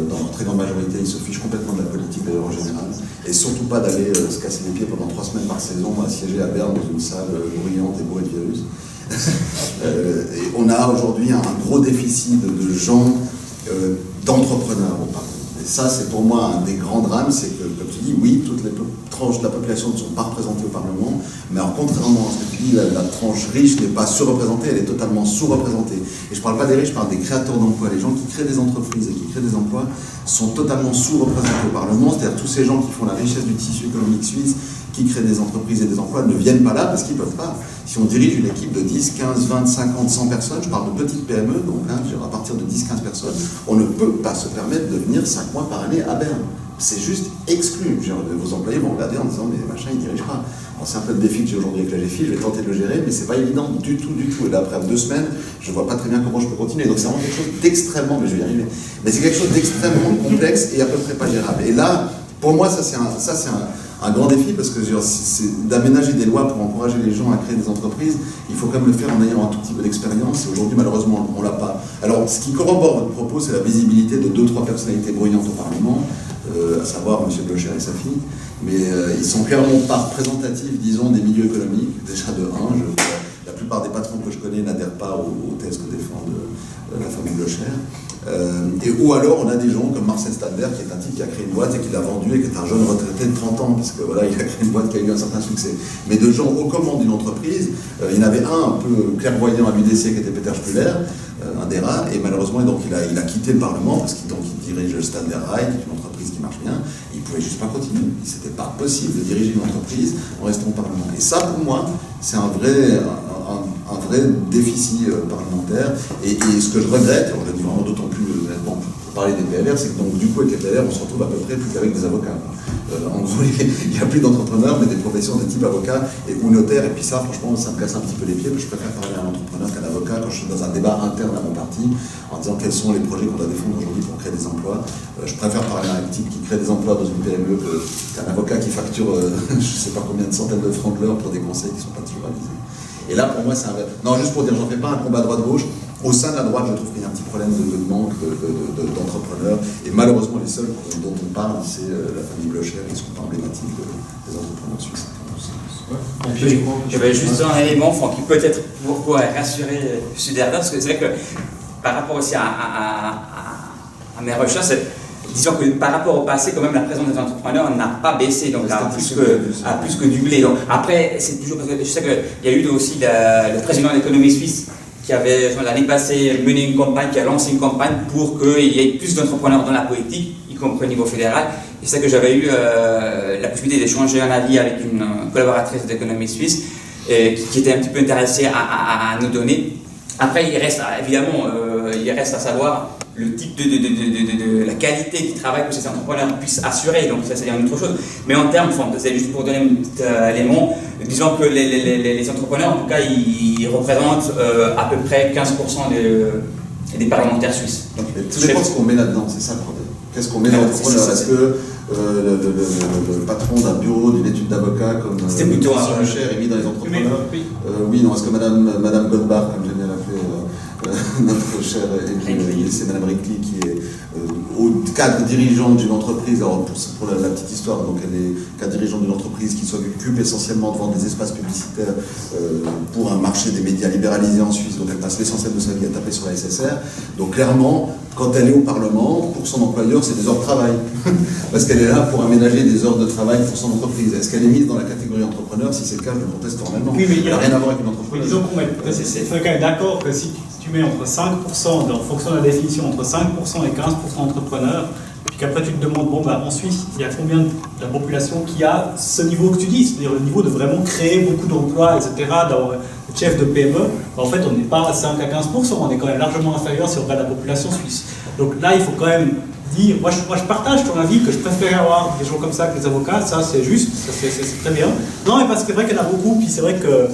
Dans leur très grande majorité, ils se fichent complètement de la politique d'ailleurs en général, et surtout pas d'aller se casser les pieds pendant 3 semaines par saison à siéger à Berne dans une salle bruyante et bourrée de virus. Et on a aujourd'hui un gros déficit de gens, d'entrepreneurs au Parlement. Et ça, c'est pour moi un des grands drames, c'est que, comme tu dis, oui, toutes les tranches de la population ne sont pas représentées au Parlement, mais alors, contrairement à ce que tu dis, la tranche riche n'est pas surreprésentée, elle est totalement sous-représentée. Et je ne parle pas des riches, je parle des créateurs d'emplois. Les gens qui créent des entreprises et qui créent des emplois sont totalement sous-représentés au Parlement, c'est-à-dire tous ces gens qui font la richesse du tissu économique suisse, qui créent des entreprises et des emplois, ne viennent pas là parce qu'ils ne peuvent pas. Si on dirige une équipe de 10, 15, 20, 50, 100 personnes, je parle de petites PME, donc à partir de 10, 15 personnes, on ne peut pas se permettre de venir 5 mois par année à Berne. C'est juste exclu. Vos employés vont regarder en disant mais machin, il ne dirige pas. C'est un peu le défi que j'ai aujourd'hui avec la GFI, je vais tenter de le gérer, mais c'est pas évident du tout. Et là, après 2 semaines, je vois pas très bien comment je peux continuer. Donc c'est vraiment quelque chose d'extrêmement, mais je vais y arriver, mais c'est quelque chose d'extrêmement complexe et à peu près pas gérable. Et là, pour moi, ça c'est un grand défi, parce que c'est d'aménager des lois pour encourager les gens à créer des entreprises. Il faut quand même le faire en ayant un tout petit peu d'expérience, et aujourd'hui malheureusement on l'a pas. Alors ce qui corrobore votre propos, c'est la visibilité de 2-3 personnalités bruyantes au Parlement, à savoir M. Blocher et sa fille, mais ils sont clairement pas représentatifs, disons, des milieux économiques, déjà de 1. La plupart des patrons que je connais n'adhèrent pas aux thèses que défend la famille Blocher. Ou alors on a des gens comme Marcel Stadler, qui est un type qui a créé une boîte et qui l'a vendue, et qui est un jeune retraité de 30 ans, parce que voilà, il a créé une boîte qui a eu un certain succès. Mais de gens aux commandes d'une entreprise, il y en avait un peu clairvoyant à l'UDC qui était Peter Spuller, un des rares, et malheureusement donc, il a quitté le Parlement parce qu'il dirige le Stadler Rail, qui est une entreprise qui marche bien. Il ne pouvait juste pas continuer. C'était pas possible de diriger une entreprise en restant au Parlement. Et ça, pour moi, c'est un vrai déficit parlementaire. Et ce que je regrette, et on le dit vraiment d'autant plus honnêtement pour parler des PLR, c'est que donc, du coup, avec les PLR, on se retrouve à peu près plus qu'avec des avocats. En gros, il n'y a plus d'entrepreneurs, mais des professions de type avocat ou notaire. Et puis ça, franchement, ça me casse un petit peu les pieds. Je préfère parler à un entrepreneur qu'à un avocat quand je suis dans un débat interne à mon parti, en disant quels sont les projets qu'on doit défendre aujourd'hui pour créer des emplois. Je préfère parler à un type qui crée des emplois dans une PME qu'un avocat qui facture je ne sais pas combien de centaines de francs de l'heure pour des conseils qui ne sont pas toujours avisés. Et là, pour moi, c'est un vrai... Non, juste pour dire, j'en fais pas un combat droite-gauche. Au sein de la droite, je trouve qu'il y a un petit problème de manque d'entrepreneurs. Et malheureusement, les seuls dont on parle, c'est la famille Blocher, qui sont pas emblématiques des entrepreneurs suisses. J'avais juste un élément qui peut-être pourrait rassurer Suderda, parce que c'est vrai que par rapport aussi à mes recherches, disons que par rapport au passé, quand même, la présence des entrepreneurs n'a pas baissé, donc a plus que doublé. Donc, après, c'est toujours parce que je sais qu'il y a eu aussi le président de l'économie suisse qui avait, l'année passée, mené une campagne, qui a lancé une campagne pour qu'il y ait plus d'entrepreneurs dans la politique, y compris au niveau fédéral. Et c'est que j'avais eu la possibilité d'échanger un avis avec une collaboratrice d'économie suisse qui était un petit peu intéressée à nous donner. Après, il reste évidemment, à savoir le type de la qualité du travail que ces entrepreneurs puissent assurer, donc ça c'est une autre chose. Mais en termes, c'est juste pour donner un petit élément, disons que les entrepreneurs, en tout cas, ils représentent à peu près 15% des parlementaires suisses. Donc, tout dépend de ce qu'on met là-dedans, c'est ça le problème. Qu'est-ce qu'on met dans l'entrepreneur? Est-ce que le patron d'un bureau, d'une étude d'avocat comme Monsieur Cher est mis dans les entrepreneurs? Oui, non. Est-ce que Madame Godbard, comme j'aime bien l'appeler, notre chère c'est Madame Ricli, qui est au cadre dirigeant d'une entreprise. Alors pour la petite histoire, donc elle est cadre dirigeant d'une entreprise qui s'occupe essentiellement de vendre des espaces publicitaires pour un marché des médias libéralisé en Suisse. Donc elle passe l'essentiel de sa vie à taper sur la SSR. Donc clairement, quand elle est au Parlement, pour son employeur, c'est des heures de travail. Parce qu'elle est là pour aménager des heures de travail pour son entreprise. Est-ce qu'elle est mise dans la catégorie entrepreneur? Si c'est le cas, je le conteste formellement. Oui, mais il n'a rien à voir avec une entreprise. Disons qu'on met, c'est quand même d'accord que si tu mets entre 5%, en fonction de la définition, entre 5% et 15% d'entrepreneurs, puis qu'après tu te demandes, bon, bah, en Suisse, il y a combien de la population qui a ce niveau que tu dis, c'est-à-dire le niveau de vraiment créer beaucoup d'emplois, etc., d'avoir chef de PME, bah, en fait, on n'est pas à 5 à 15%, on est quand même largement inférieur si on regarde la population suisse. Donc là, il faut quand même dire, moi je partage ton avis que je préfère avoir des gens comme ça que des avocats, ça c'est juste, c'est très bien. Non, mais parce que c'est vrai qu'il y en a beaucoup, puis c'est vrai que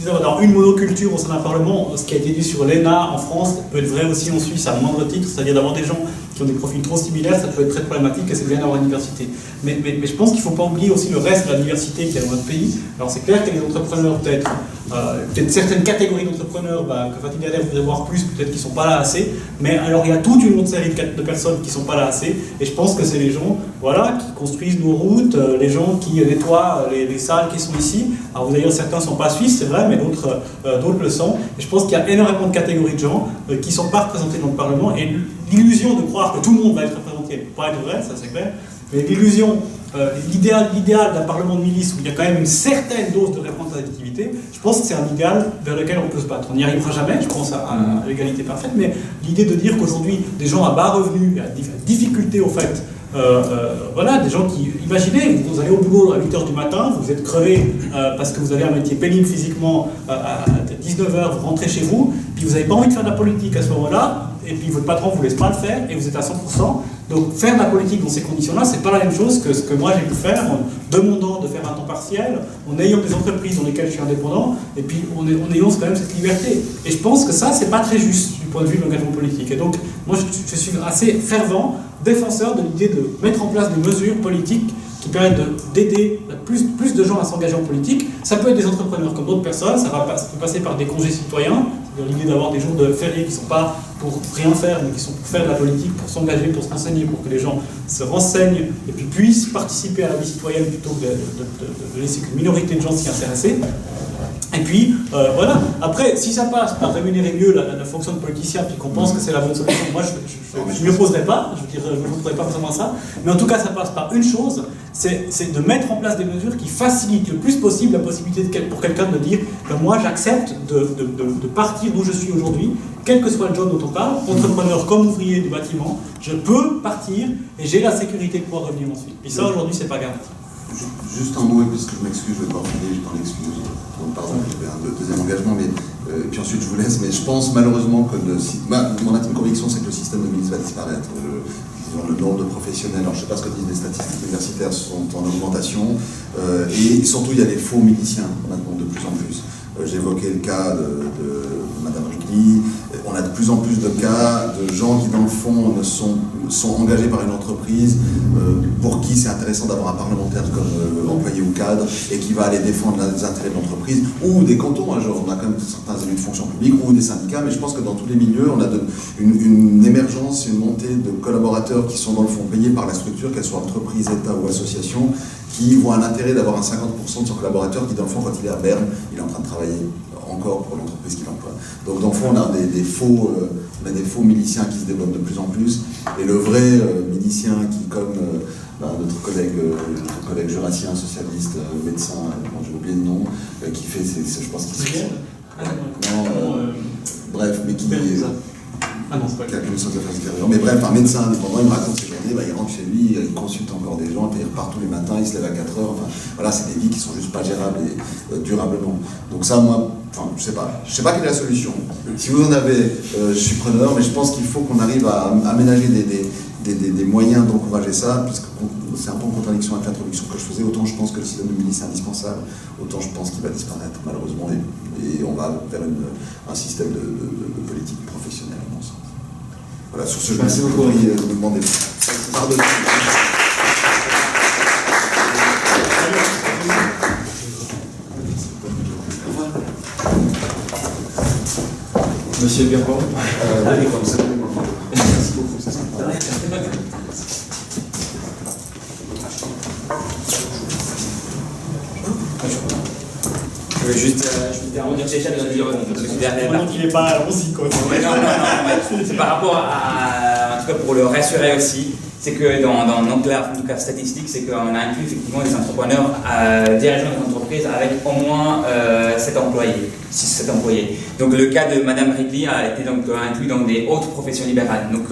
dans une monoculture au sein d'un Parlement, ce qui a été dit sur l'ENA en France peut être vrai aussi en Suisse à moindre titre, c'est-à-dire d'avoir des gens qui ont des profils trop similaires, ça peut être très problématique et c'est bien d'avoir une diversité. Mais je pense qu'il ne faut pas oublier aussi le reste de la diversité qu'il y a dans notre pays. Alors c'est clair qu'il y a des entrepreneurs, peut-être certaines catégories d'entrepreneurs que Fatih Berder voudrait voir plus, peut-être qu'ils ne sont pas là assez, mais alors il y a toute une autre série de personnes qui ne sont pas là assez, et je pense que c'est les gens qui construisent nos routes, les gens qui nettoient les salles qui sont ici. Alors vous allez dire certains ne sont pas suisses, c'est vrai, mais d'autres le sont, et je pense qu'il y a énormément de catégories de gens qui ne sont pas représentés dans le Parlement, et l'illusion de croire que tout le monde va être représenté ne peut pas être vrai, ça c'est clair, mais l'illusion, l'idéal d'un Parlement de milice où il y a quand même une certaine dose de représentativité, je pense que c'est un idéal vers lequel on peut se battre. On n'y arrivera jamais, je pense, à l'égalité parfaite, mais l'idée de dire qu'aujourd'hui, des gens à bas revenus, à difficulté au fait, des gens qui, imaginez, vous allez au boulot à 8h du matin, vous êtes crevé parce que vous avez un métier pénible physiquement, à 19h, vous rentrez chez vous, puis vous n'avez pas envie de faire de la politique à ce moment-là, et puis votre patron ne vous laisse pas le faire, et vous êtes à 100%. Donc faire de la politique dans ces conditions-là, c'est pas la même chose que ce que moi j'ai pu faire en demandant de faire un temps partiel, en ayant des entreprises dans lesquelles je suis indépendant, et puis en ayant quand même cette liberté. Et je pense que ça, c'est pas très juste du point de vue de l'engagement politique. Et donc, moi je suis assez fervent défenseur de l'idée de mettre en place des mesures politiques qui permettent d'aider plus de gens à s'engager en politique. Ça peut être des entrepreneurs comme d'autres personnes, ça peut passer par des congés citoyens, c'est-à-dire l'idée d'avoir des jours de fériés qui ne sont pas pour rien faire, mais qui sont pour faire de la politique, pour s'engager, pour se renseigner, pour que les gens se renseignent et puis puissent participer à la vie citoyenne plutôt que de laisser qu'une minorité de gens s'y intéresser. Et puis, Après, si ça passe par rémunérer mieux la fonction de politicien, puis qu'on pense que c'est la bonne solution, moi je ne m'y opposerai pas, je ne m'opposerai pas forcément à ça, mais en tout cas ça passe par une chose, c'est de mettre en place des mesures qui facilitent le plus possible la possibilité pour quelqu'un de dire que moi j'accepte de partir d'où je suis aujourd'hui, quel que soit le job dont on parle, entrepreneur comme ouvrier du bâtiment, je peux partir et j'ai la sécurité de pouvoir revenir ensuite. Et ça aujourd'hui c'est pas garanti. Juste un mot, parce que je m'excuse, je vais pas revenir, j'ai pas l'excuse. Pardon, j'avais un deuxième engagement, mais puis ensuite je vous laisse. Mais je pense malheureusement que mon intime conviction, c'est que le système de milice va disparaître. Le nombre de professionnels, alors je ne sais pas ce que disent les statistiques universitaires, sont en augmentation. Et surtout, il y a les faux miliciens maintenant de plus en plus. J'évoquais le cas de Madame Ricli. On a de plus en plus de cas de gens qui, dans le fond, sont engagés par une entreprise pour qui c'est intéressant d'avoir un parlementaire comme employé ou cadre et qui va aller défendre les intérêts de l'entreprise ou des cantons. Hein, genre on a quand même certains élus de fonction publique ou des syndicats, mais je pense que dans tous les milieux, on a une émergence, une montée de collaborateurs qui sont dans le fond payés par la structure, qu'elle soit entreprise, État ou association, qui voient un intérêt d'avoir un 50% de son collaborateur qui, dans le fond, quand il est à Berne, il est en train de travailler encore pour l'entreprise qui l'emploie. Donc, dans le fond, on a des faux miliciens qui se développent de plus en plus, et le vrai milicien qui, comme notre collègue jurassien, socialiste, médecin, j'ai oublié le nom, qui fait, je pense qu'il se... bref, mais qui est... qui a la commission des affaires extérieures. Mais bref, un médecin indépendant, il me raconte ses journées, il rentre chez lui, il consulte encore des gens, puis il repart tous les matins, il se lève à 4 heures. Enfin, voilà, c'est des vies qui sont juste pas gérables et durablement. Donc ça, moi, je sais pas quelle est la solution. Si vous en avez, je suis preneur, mais je pense qu'il faut qu'on arrive à aménager des moyens d'encourager ça, puisque c'est un peu en contradiction avec l'introduction que je faisais. Autant je pense que le système de milice est indispensable, autant je pense qu'il va disparaître malheureusement, et on va vers un système de politique professionnelle, à mon sens. Voilà, sur ce, je merci beaucoup. Vous demander pardon. Monsieur Birban. Oui, comme ça. Merci beaucoup, c'est sympa. Je veux juste intervenir chez Chad Maintenant qu'il n'est pas allons-y, quoi. non, c'est par rapport à, en tout cas pour le rassurer aussi, c'est que dans notre cas statistique, c'est qu'on a inclus effectivement des entrepreneurs dirigeants d'entreprise avec au moins 7 employés, 6-7 employés. Donc le cas de Madame Ridley a été donc inclus dans des autres professions libérales. Donc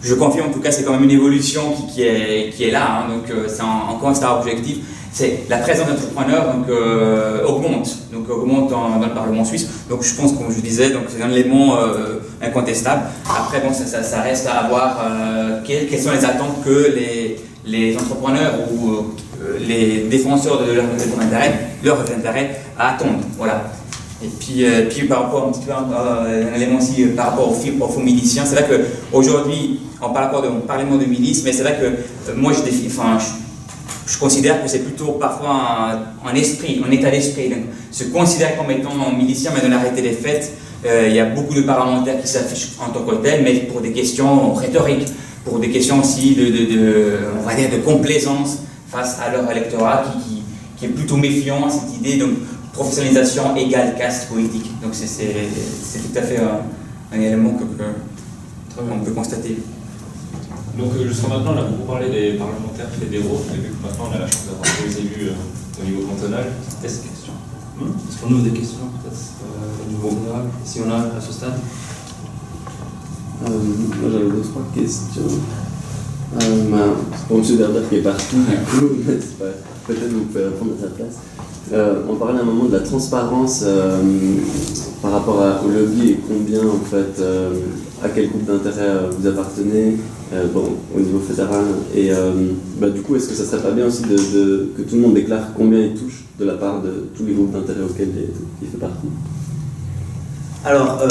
je confirme en tout cas c'est quand même une évolution qui est là, hein, donc c'est un constat objectif. C'est la présence d'entrepreneurs augmente dans le Parlement suisse. Donc je pense, comme je disais, donc c'est un élément incontestable. Après, bon, ça reste à voir quelles sont les attentes que les entrepreneurs ou les défenseurs de leurs intérêts attendent. Voilà. Et puis par rapport un petit peu un élément aussi par rapport aux faux miliciens, c'est vrai qu'aujourd'hui on parle encore de parlement de milice, mais c'est vrai que moi je considère que c'est plutôt parfois un état d'esprit. Donc, se considérer comme étant milicien, mais dans la réalité des faits, il y a beaucoup de parlementaires qui s'affichent en tant que tels, mais pour des questions rhétoriques, pour des questions aussi on va dire de complaisance face à leur électorat qui est plutôt méfiant à cette idée de professionnalisation égale caste politique. Donc c'est tout à fait un élément qu'on peut constater. Donc jusqu'à maintenant, on a beaucoup parlé des parlementaires fédéraux, et vu que maintenant on a la chance d'avoir des élus au niveau cantonal, Est-ce qu'on ouvre des questions peut-être au niveau fédéral, si on a à ce stade? Moi j'avais 2-3 questions. C'est pour M. Derder qui est partout, du coup, mais peut-être vous pouvez répondre à sa place. On parlait à un moment de la transparence par rapport au lobby et combien, en fait, à quel groupe d'intérêt vous appartenez, au niveau fédéral. Et du coup, est-ce que ça serait pas bien aussi que tout le monde déclare combien il touche de la part de tous les groupes d'intérêt auxquels il fait partie? Alors,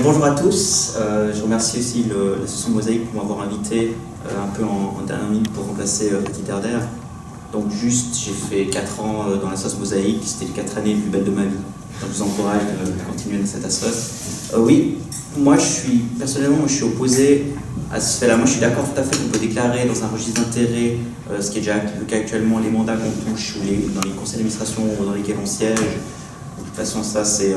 bonjour à tous. Je remercie aussi l'association Mosaïque pour m'avoir invité un peu en dernière minute pour remplacer Petit Derder. Donc j'ai fait 4 ans dans l'association Mosaïque, c'était les 4 années les plus belles de ma vie. Donc je vous encourage à continuer dans cette association. Oui, personnellement, je suis opposé à ce fait-là. Moi je suis d'accord tout à fait qu'on peut déclarer dans un registre d'intérêt, ce qui est déjà le cas actuellement, les mandats qu'on touche ou dans les conseils d'administration dans lesquels on siège. De toute façon, ça c'est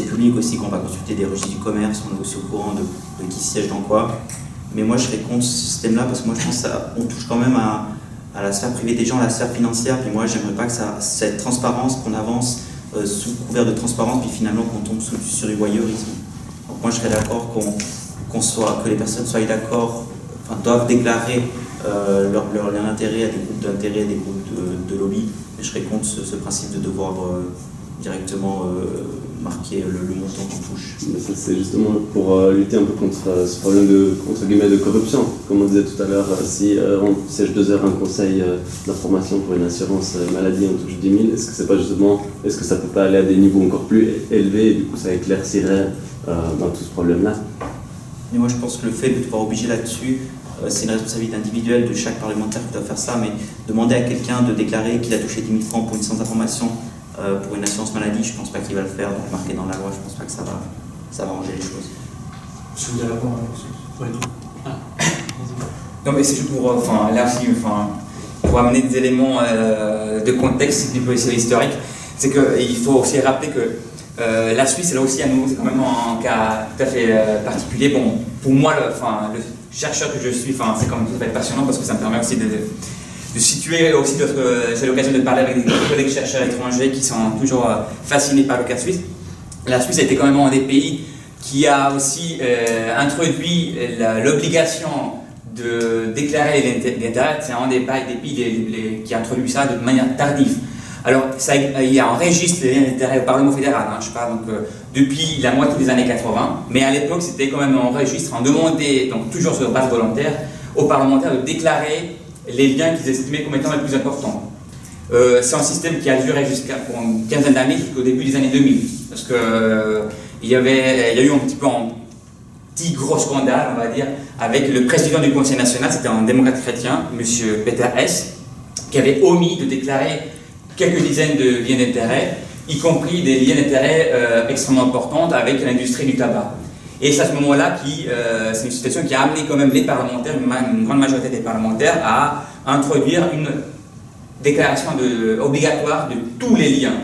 public aussi, quand on va consulter des registres du commerce, on est aussi au courant de qui siège dans quoi. Mais moi je serais contre ce système-là parce que moi je pense qu'on touche quand même à la sphère privée des gens, à la sphère financière, puis moi j'aimerais pas que cette transparence, qu'on avance sous couvert de transparence, puis finalement qu'on tombe sur du voyeurisme. Donc moi je serais d'accord que les personnes soient d'accord, doivent déclarer leur lien d'intérêt à des groupes d'intérêt, à des groupes de lobby, mais je serais contre ce principe de devoir directement marquer le montant qu'on touche. Mais ça, c'est justement pour lutter un peu contre ce problème de corruption. Comme on disait tout à l'heure, si on siège 2 heures un conseil d'information pour une assurance maladie, on touche 10 000, est-ce que ça peut pas aller à des niveaux encore plus élevés et du coup ça éclaircirait dans tout ce problème-là? Mais moi je pense que le fait de devoir obliger là-dessus, c'est une responsabilité individuelle de chaque parlementaire qui doit faire ça, mais demander à quelqu'un de déclarer qu'il a touché 10 000 francs pour une séance d'information pour une assurance maladie, je ne pense pas qu'il va le faire, donc marquer dans la loi, je ne pense pas que ça va arranger les choses. Je vous dis la parole. Oui. Non, mais c'est juste pour, là aussi, pour amener des éléments de contexte, un peu historique, c'est qu'il faut aussi rappeler que la Suisse, là aussi, à nouveau, c'est quand même un cas tout à fait particulier. Bon, pour moi, le chercheur que je suis, c'est quand même tout à fait passionnant parce que ça me permet aussi de situer aussi j'ai l'occasion de parler avec des collègues chercheurs étrangers qui sont toujours fascinés par le cas suisse. La Suisse a été quand même un des pays qui a aussi introduit l'obligation de déclarer l'intérêt. C'est un des pays qui a introduit ça de manière tardive. Alors, il y a un registre des liens d'intérêt au Parlement fédéral, je parle donc depuis la moitié des années 80, mais à l'époque c'était quand même un registre, on demandait, donc toujours sur base volontaire, aux parlementaires de déclarer les liens qu'ils estimaient comme étant les plus importants. C'est un système qui a duré pour une quinzaine d'années, jusqu'au début des années 2000, parce qu'il y a eu un petit gros scandale, on va dire, avec le président du Conseil national, c'était un démocrate chrétien, M. Peter Hess, qui avait omis de déclarer quelques dizaines de liens d'intérêt y compris des liens d'intérêt extrêmement importants avec l'industrie du tabac. Et c'est à ce moment-là c'est une situation qui a amené quand même les parlementaires, une grande majorité des parlementaires, à introduire une déclaration obligatoire de tous les liens.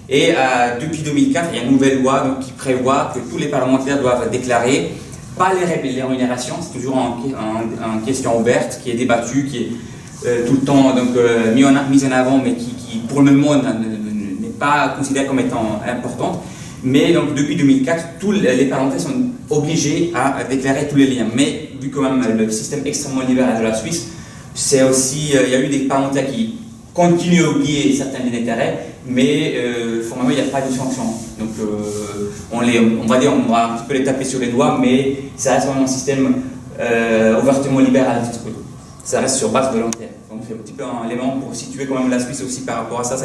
Et depuis 2004, il y a une nouvelle loi donc, qui prévoit que tous les parlementaires doivent déclarer, pas les rémunérations, c'est toujours en question ouverte, qui est débattue, qui est tout le temps donc, mise en avant, mais qui pour le moment n'est pas considérée comme étant importante. Mais donc, depuis 2004, tous les parlementaires sont obligés à déclarer tous les liens. Mais vu quand même le système extrêmement libéral de la Suisse, c'est aussi, il y a eu des parlementaires qui continuent à oublier certains liens d'intérêt, mais formellement il n'y a pas de sanction. Donc on va dire, on va un petit peu les taper sur les doigts, mais ça reste vraiment un système ouvertement libéral. Ça reste sur base volontaire. Donc c'est un petit peu un élément pour situer quand même la Suisse aussi par rapport à ça.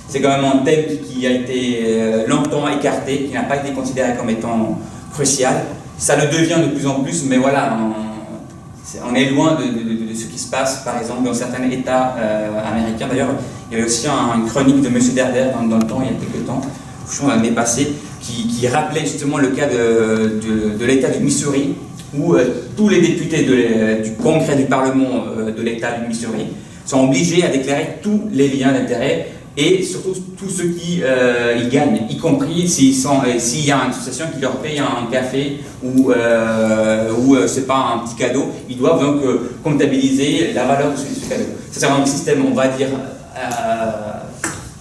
C'est quand même un thème qui a été longtemps écarté, qui n'a pas été considéré comme étant crucial. Ça le devient de plus en plus, mais voilà, on est loin de ce qui se passe, par exemple, dans certains États américains. D'ailleurs, il y avait aussi une chronique de M. Derder dans le temps, il y a quelques temps, l'année passée, qui rappelait justement le cas de l'État du Missouri, où tous les députés du Congrès du Parlement de l'État du Missouri sont obligés à déclarer tous les liens d'intérêt et surtout tous ceux qui y gagnent, y compris s'il y a une association qui leur paye un café ou c'est pas un petit cadeau, ils doivent donc comptabiliser la valeur de ce cadeau. Ça c'est un système, on va dire,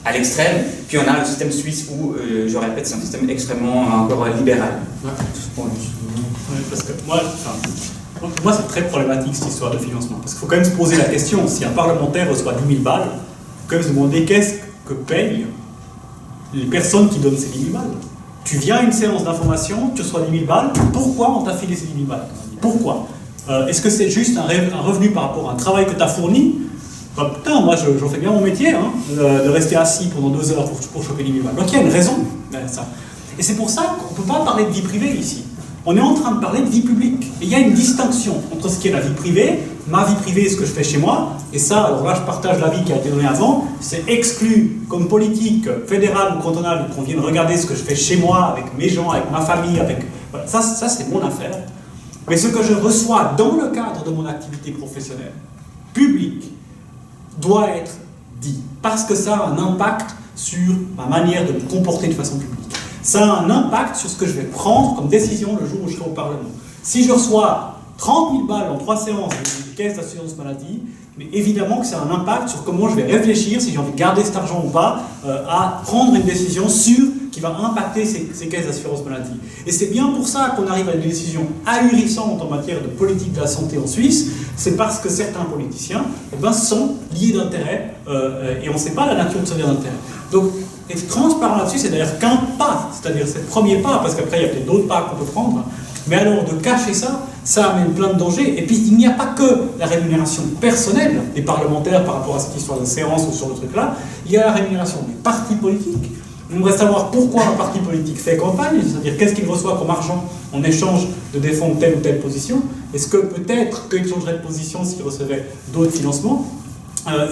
à l'extrême, puis on a le système suisse où, je répète, c'est un système extrêmement encore libéral. Ouais. Parce que moi c'est très problématique cette histoire de financement, parce qu'il faut quand même se poser la question, si un parlementaire reçoit 10 000 balles, il faut se demander qu'est-ce que payent les personnes qui donnent ces 10 000 balles. Tu viens à une séance d'information, tu reçois 10 000 balles, pourquoi on t'a filé ces 10 000 balles? Pourquoi? Est-ce que c'est juste un revenu par rapport à un travail que tu as fourni? Putain, moi j'en fais bien mon métier, hein, de rester assis pendant 2 heures pour choper 10 000 balles. Donc il y a une raison derrière ça. Et c'est pour ça qu'on ne peut pas parler de vie privée ici. On est en train de parler de vie publique. Et il y a une distinction entre ce qui est la vie privée, ma vie privée, ce que je fais chez moi, et ça, alors là je partage l'avis qui a été donné avant, c'est exclu comme politique fédérale ou cantonale qu'on vienne regarder ce que je fais chez moi, avec mes gens, avec ma famille, voilà, ça c'est mon affaire. Mais ce que je reçois dans le cadre de mon activité professionnelle, publique, doit être dit, parce que ça a un impact sur ma manière de me comporter de façon publique. Ça a un impact sur ce que je vais prendre comme décision le jour où je serai au Parlement. Si je reçois 30 000 balles en 3 séances de caisse d'assurance maladie, mais évidemment que ça a un impact sur comment je vais réfléchir, si j'ai envie de garder cet argent ou pas, à prendre une décision sûre qui va impacter ces caisses d'assurance maladie. Et c'est bien pour ça qu'on arrive à des décisions ahurissantes en matière de politique de la santé en Suisse, c'est parce que certains politiciens sont liés d'intérêt et on ne sait pas la nature de ce lien d'intérêt. Donc, être transparent là-dessus, c'est d'ailleurs qu'un pas, c'est-à-dire c'est le premier pas, parce qu'après il y a peut-être d'autres pas qu'on peut prendre, mais alors de cacher ça, ça amène plein de dangers. Et puis il n'y a pas que la rémunération personnelle des parlementaires par rapport à cette histoire de séance ou sur le truc-là, il y a la rémunération des partis politiques. On aimerait savoir pourquoi un parti politique fait campagne, c'est-à-dire qu'est-ce qu'il reçoit comme argent en échange de défendre telle ou telle position. Est-ce que peut-être qu'il changerait de position s'il recevait d'autres financements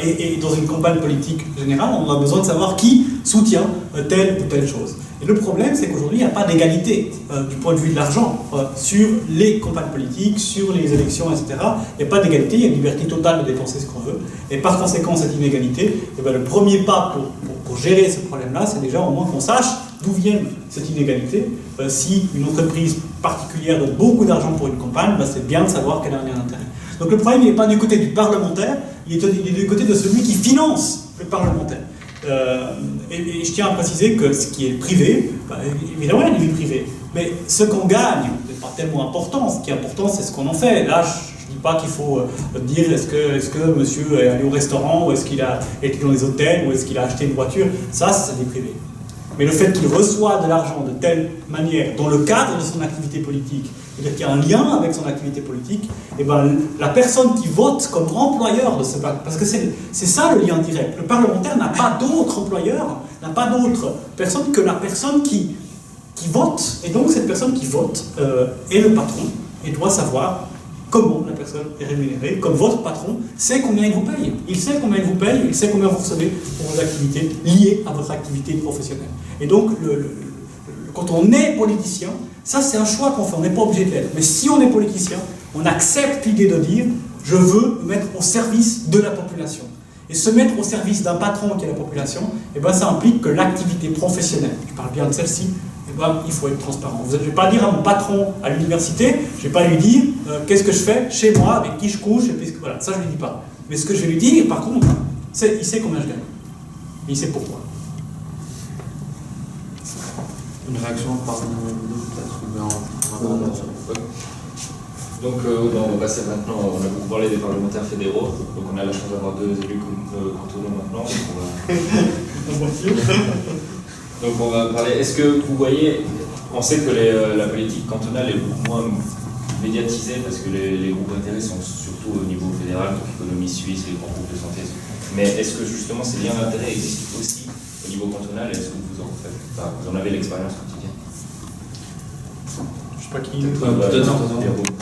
et dans une campagne politique générale, on a besoin de savoir qui soutient telle ou telle chose. Et le problème, c'est qu'aujourd'hui, il n'y a pas d'égalité du point de vue de l'argent sur les campagnes politiques, sur les élections, etc. Il n'y a pas d'égalité, il y a une liberté totale de dépenser ce qu'on veut. Et par conséquent, cette inégalité, le premier pas pour gérer ce problème-là, c'est déjà au moins qu'on sache d'où vient cette inégalité. Si une entreprise particulière donne beaucoup d'argent pour une campagne, c'est bien de savoir qu'elle a un lien d'intérêt. Donc le problème, il n'est pas du côté du parlementaire, il est du côté de celui qui finance le parlementaire. Et je tiens à préciser que ce qui est privé, évidemment il y a des vies privées, mais ce qu'on gagne n'est pas tellement important. Ce qui est important, c'est ce qu'on en fait. Là, je ne dis pas qu'il faut dire est-ce que monsieur est allé au restaurant, ou est-ce qu'il a été dans les hôtels, ou est-ce qu'il a acheté une voiture. Ça, c'est sa vie privée. Mais le fait qu'il reçoit de l'argent de telle manière, dans le cadre de son activité politique, c'est-à-dire qu'il y a un lien avec son activité politique, et la personne qui vote comme employeur de ce parti, parce que c'est ça le lien direct. Le parlementaire n'a pas d'autre employeur, n'a pas d'autre personne que la personne qui vote. Et donc cette personne qui vote est le patron et doit savoir comment la personne est rémunérée, comme votre patron sait combien il vous paye. Il sait combien il vous paye, il sait combien vous recevez pour vos activités liées à votre activité professionnelle. Et donc, quand on est politicien, ça c'est un choix qu'on fait, on n'est pas obligé de l'être. Mais si on est politicien, on accepte l'idée de dire « je veux me mettre au service de la population ». Et se mettre au service d'un patron qui est la population, eh ben, ça implique que l'activité professionnelle, je parle bien de celle-ci, eh ben, il faut être transparent. Je ne vais pas dire à mon patron à l'université, je ne vais pas lui dire qu'est-ce que je fais chez moi, avec qui je couche, et puis, voilà, ça je ne lui dis pas. Mais ce que je vais lui dire, par contre, c'est il sait combien je gagne. Et il sait pourquoi. Une réaction par peut-être. Donc on va passer maintenant, on a beaucoup parlé des parlementaires fédéraux, donc on a la chance d'avoir deux élus cantonaux maintenant. Donc on va parler, est-ce que vous voyez, on sait que la politique cantonale est beaucoup moins médiatisée parce que les groupes d'intérêt sont surtout au niveau fédéral, donc l'économie suisse, les grands groupes de santé. Mais est-ce que justement ces liens d'intérêt existent aussi au niveau cantonal? Est-ce que vous en faites, enfin, vous en avez l'expérience quotidienne? Je sais pas qui...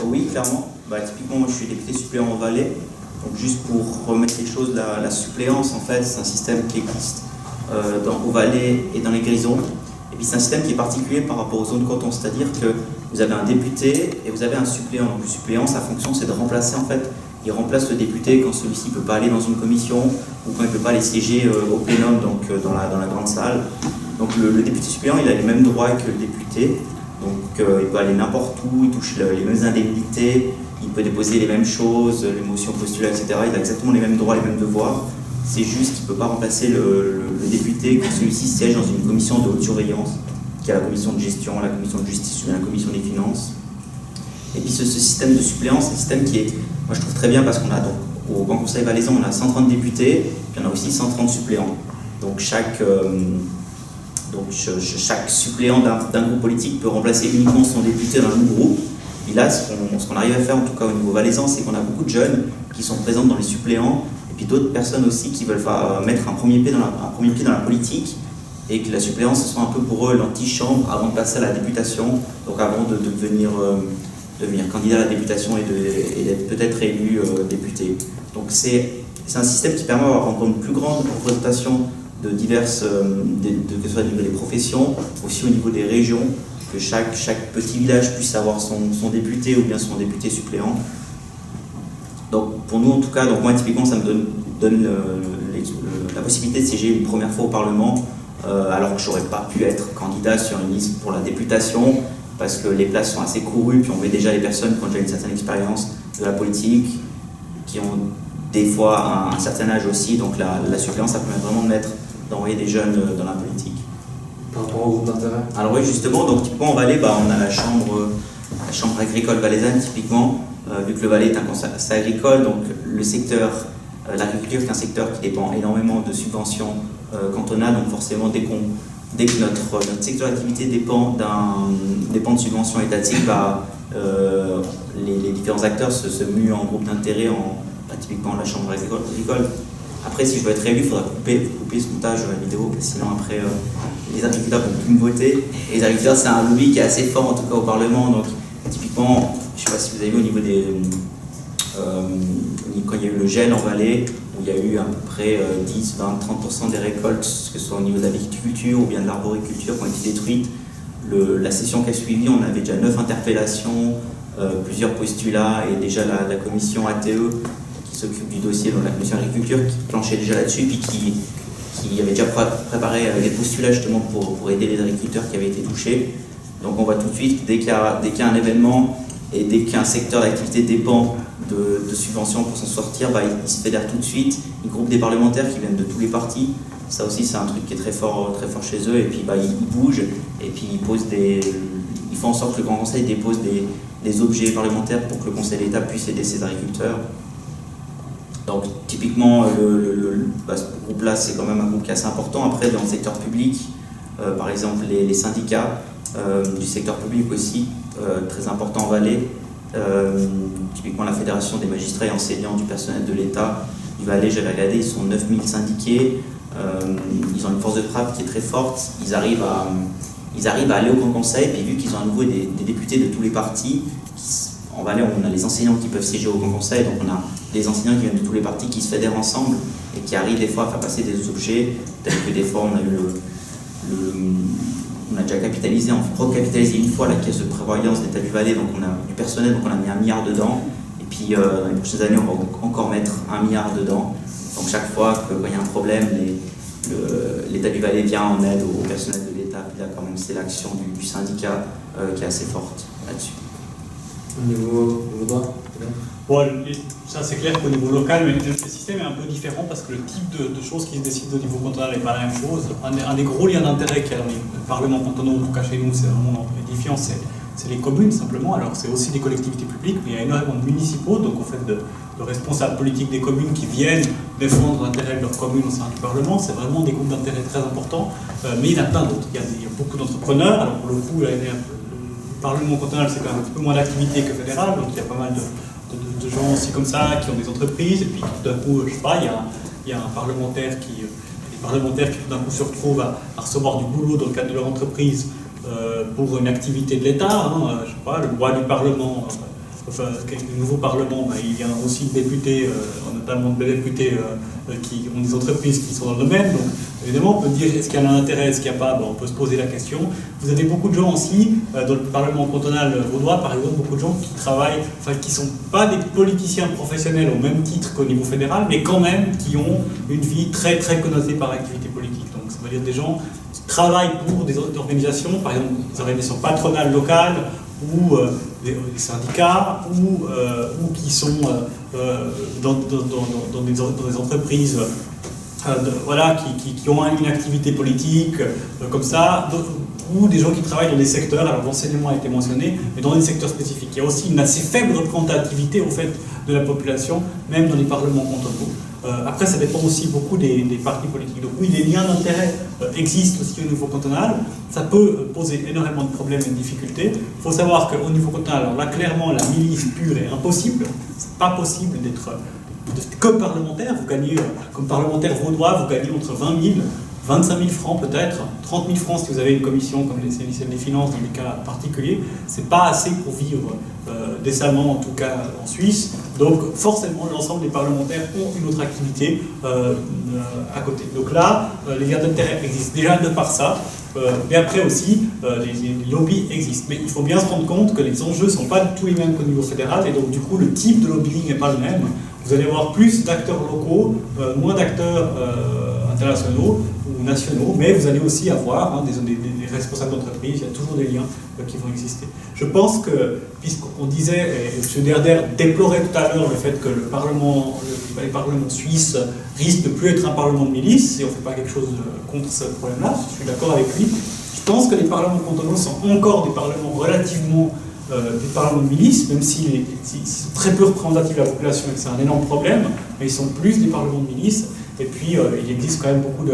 Oui, clairement. Typiquement, moi je suis député suppléant en Valais. Donc juste pour remettre les choses, la suppléance, en fait, c'est un système qui existe au Valais et dans les Grisons. Et puis c'est un système qui est particulier par rapport aux zones cantons, c'est-à-dire que vous avez un député et vous avez un suppléant. Donc le suppléant, sa fonction, c'est de remplacer, en fait, il remplace le député quand celui-ci ne peut pas aller dans une commission ou quand il ne peut pas aller siéger au plénum, donc dans la grande salle. Donc le député suppléant, il a les mêmes droits que le député. Donc il peut aller n'importe où, il touche les mêmes indemnités, il peut déposer les mêmes choses, les motions postulées, etc. Il a exactement les mêmes droits, les mêmes devoirs. C'est juste qu'il ne peut pas remplacer le député quand celui-ci siège dans une commission de haute surveillance, qui est la commission de gestion, la commission de justice ou la commission des finances. Et puis ce système de suppléance, c'est un système qui est, moi je trouve très bien parce qu'on a donc au Grand Conseil valaisan, on a 130 députés, puis on a aussi 130 suppléants. Donc chaque suppléant d'un groupe politique peut remplacer uniquement son député dans le même groupe. Et là, ce qu'on arrive à faire, en tout cas au niveau valaisan, c'est qu'on a beaucoup de jeunes qui sont présents dans les suppléants, et puis d'autres personnes aussi qui veulent mettre un premier pied dans la politique, et que la suppléance, ce soit un peu pour eux l'antichambre avant de passer à la députation, donc avant de devenir candidat à la députation et d'être peut-être élu député. Donc c'est un système qui permet d'avoir une plus grande représentation de diverses, que ce soit au niveau des professions, aussi au niveau des régions, que chaque petit village puisse avoir son député ou bien son député suppléant. Donc pour nous en tout cas, donc moi typiquement ça me donne la possibilité de siéger une première fois au Parlement, alors que j'aurais pas pu être candidat sur une liste pour la députation, parce que les places sont assez courues, puis on met déjà les personnes qui ont déjà une certaine expérience de la politique, qui ont des fois un certain âge aussi, donc la suppléance ça permet vraiment d'envoyer des jeunes dans la politique. Par rapport au groupe d'intérêt? Alors oui, justement, donc typiquement en Valais, on a la chambre agricole valaisanne, typiquement, vu que le Valais est un conseil agricole, donc le secteur, l'agriculture est un secteur qui dépend énormément de subventions cantonales, donc forcément dès que notre secteur d'activité dépend de subventions étatiques, les différents acteurs se muent en groupe d'intérêt, typiquement la chambre agricole. Après, si je veux être élu, il faudra couper ce montage de la vidéo, parce que sinon après, les agriculteurs ne vont plus me voter. Et les agriculteurs, c'est un lobby qui est assez fort, en tout cas au Parlement. Donc, typiquement, je ne sais pas si vous avez vu au niveau des... quand il y a eu le gel en Valais, où il y a eu à peu près 10, 20, 30% des récoltes, que ce soit au niveau de la viticulture ou bien de l'arboriculture, qui ont été détruites. La session qui a suivi, on avait déjà 9 interpellations, plusieurs postulats, et déjà la commission ATE, qui s'occupe du dossier, donc la commission agriculture, qui planchait déjà là-dessus, puis qui avait déjà préparé des postulats justement pour aider les agriculteurs qui avaient été touchés. Donc on voit tout de suite, dès qu'il y a un événement et dès qu'un secteur d'activité dépend de subventions pour s'en sortir, ils se fédèrent tout de suite, ils groupent des parlementaires qui viennent de tous les partis. Ça aussi c'est un truc qui est très fort chez eux, et puis ils bougent, et puis ils font en sorte que le Grand Conseil dépose des objets parlementaires pour que le Conseil d'État puisse aider ses agriculteurs. Donc typiquement, ce groupe-là, c'est quand même un groupe qui est assez important. Après, dans le secteur public, par exemple, les syndicats du secteur public aussi, très important en Valais. Typiquement, la Fédération des magistrats et enseignants du personnel de l'État du Valais, j'avais regardé, ils sont 9000 syndiqués. Ils ont une force de frappe qui est très forte. Ils arrivent à aller au Grand Conseil, et vu qu'ils ont à nouveau des députés de tous les partis, en Valais, on a les enseignants qui peuvent siéger au Grand Conseil, donc on a des enseignants qui viennent de tous les partis qui se fédèrent ensemble et qui arrivent des fois à faire passer des objets, tels que des fois on a eu on a déjà capitalisé, recapitalisé une fois la caisse de prévoyance d'État du Valais, donc on a du personnel, donc on a mis 1 milliard dedans, et puis dans les prochaines années on va encore mettre 1 milliard dedans. Donc chaque fois qu'il y a un problème, l'État du Valais vient en aide au personnel de l'État, puis là quand même c'est l'action du syndicat qui est assez forte là-dessus. Au niveau droit Bon, ça c'est clair qu'au niveau local, mais le système est un peu différent parce que le type de choses qui se décident au niveau cantonal n'est pas la même chose. Un des gros liens d'intérêt qu'il y a dans les parlements cantonaux, en tout cas chez nous, c'est vraiment édifiant, c'est les communes simplement. Alors c'est aussi des collectivités publiques, mais il y a énormément de municipaux, donc en fait de responsables politiques des communes qui viennent défendre l'intérêt de leur commune au sein du Parlement. C'est vraiment des groupes d'intérêt très importants, mais il y en a plein d'autres. Il y a beaucoup d'entrepreneurs, alors pour le coup, le Parlement cantonal c'est quand même un petit peu moins d'activité que fédéral, donc il y a pas mal de gens aussi comme ça qui ont des entreprises, et puis tout d'un coup, je sais pas, il y a un parlementaire qui tout d'un coup se retrouve à recevoir du boulot dans le cadre de leur entreprise pour une activité de l'État, je sais pas, le droit du Parlement, le nouveau Parlement, il vient aussi de députés, notamment de députés qui ont des entreprises qui sont dans le domaine, donc évidemment on peut dire est-ce qu'il y a un intérêt, est-ce qu'il n'y a pas, on peut se poser la question. Vous avez beaucoup de gens aussi, dans le Parlement cantonal vaudois par exemple, beaucoup de gens qui travaillent, qui ne sont pas des politiciens professionnels au même titre qu'au niveau fédéral, mais quand même qui ont une vie très très connotée par l'activité politique. Donc ça veut dire des gens qui travaillent pour des organisations, par exemple des organisations patronales locales, ou des syndicats, ou qui sont dans des entreprises qui ont une activité politique comme ça, ou des gens qui travaillent dans des secteurs, alors l'enseignement a été mentionné, mais dans des secteurs spécifiques. Il y a aussi une assez faible représentativité au fait de la population, même dans les parlements cantonaux. Après, ça dépend aussi beaucoup des partis politiques. Donc oui, les liens d'intérêt existent aussi au niveau cantonal. Ça peut poser énormément de problèmes et de difficultés. Il faut savoir qu'au niveau cantonal, alors là, clairement, la milice pure est impossible. C'est pas possible d'être que parlementaire. Vous gagnez, comme parlementaire vaudois, vous gagnez entre 20 000, 25 000 francs peut-être, 30 000 francs si vous avez une commission comme les services des finances dans des cas particuliers. C'est pas assez pour vivre décemment, en tout cas en Suisse. Donc forcément, l'ensemble des parlementaires ont une autre activité à côté. Donc là, les liens d'intérêt existent déjà de par ça. Mais après aussi, les lobbies existent. Mais il faut bien se rendre compte que les enjeux ne sont pas du tout les mêmes qu'au niveau fédéral, et donc du coup, le type de lobbying n'est pas le même. Vous allez avoir plus d'acteurs locaux, moins d'acteurs internationaux ou nationaux, mais vous allez aussi avoir des responsables d'entreprise, il y a toujours des liens qui vont exister. Je pense que, puisqu'on disait, et M. Derder déplorait tout à l'heure le fait que les parlements suisses risquent de plus être un parlement de milice, si on ne fait pas quelque chose contre ce problème-là, je suis d'accord avec lui. Je pense que les parlements cantonaux sont encore des parlements relativement des parlements de milice, même s'ils sont très peu représentatifs de la population et que c'est un énorme problème, mais ils sont plus des parlements de milice. Et puis, il existe quand même beaucoup de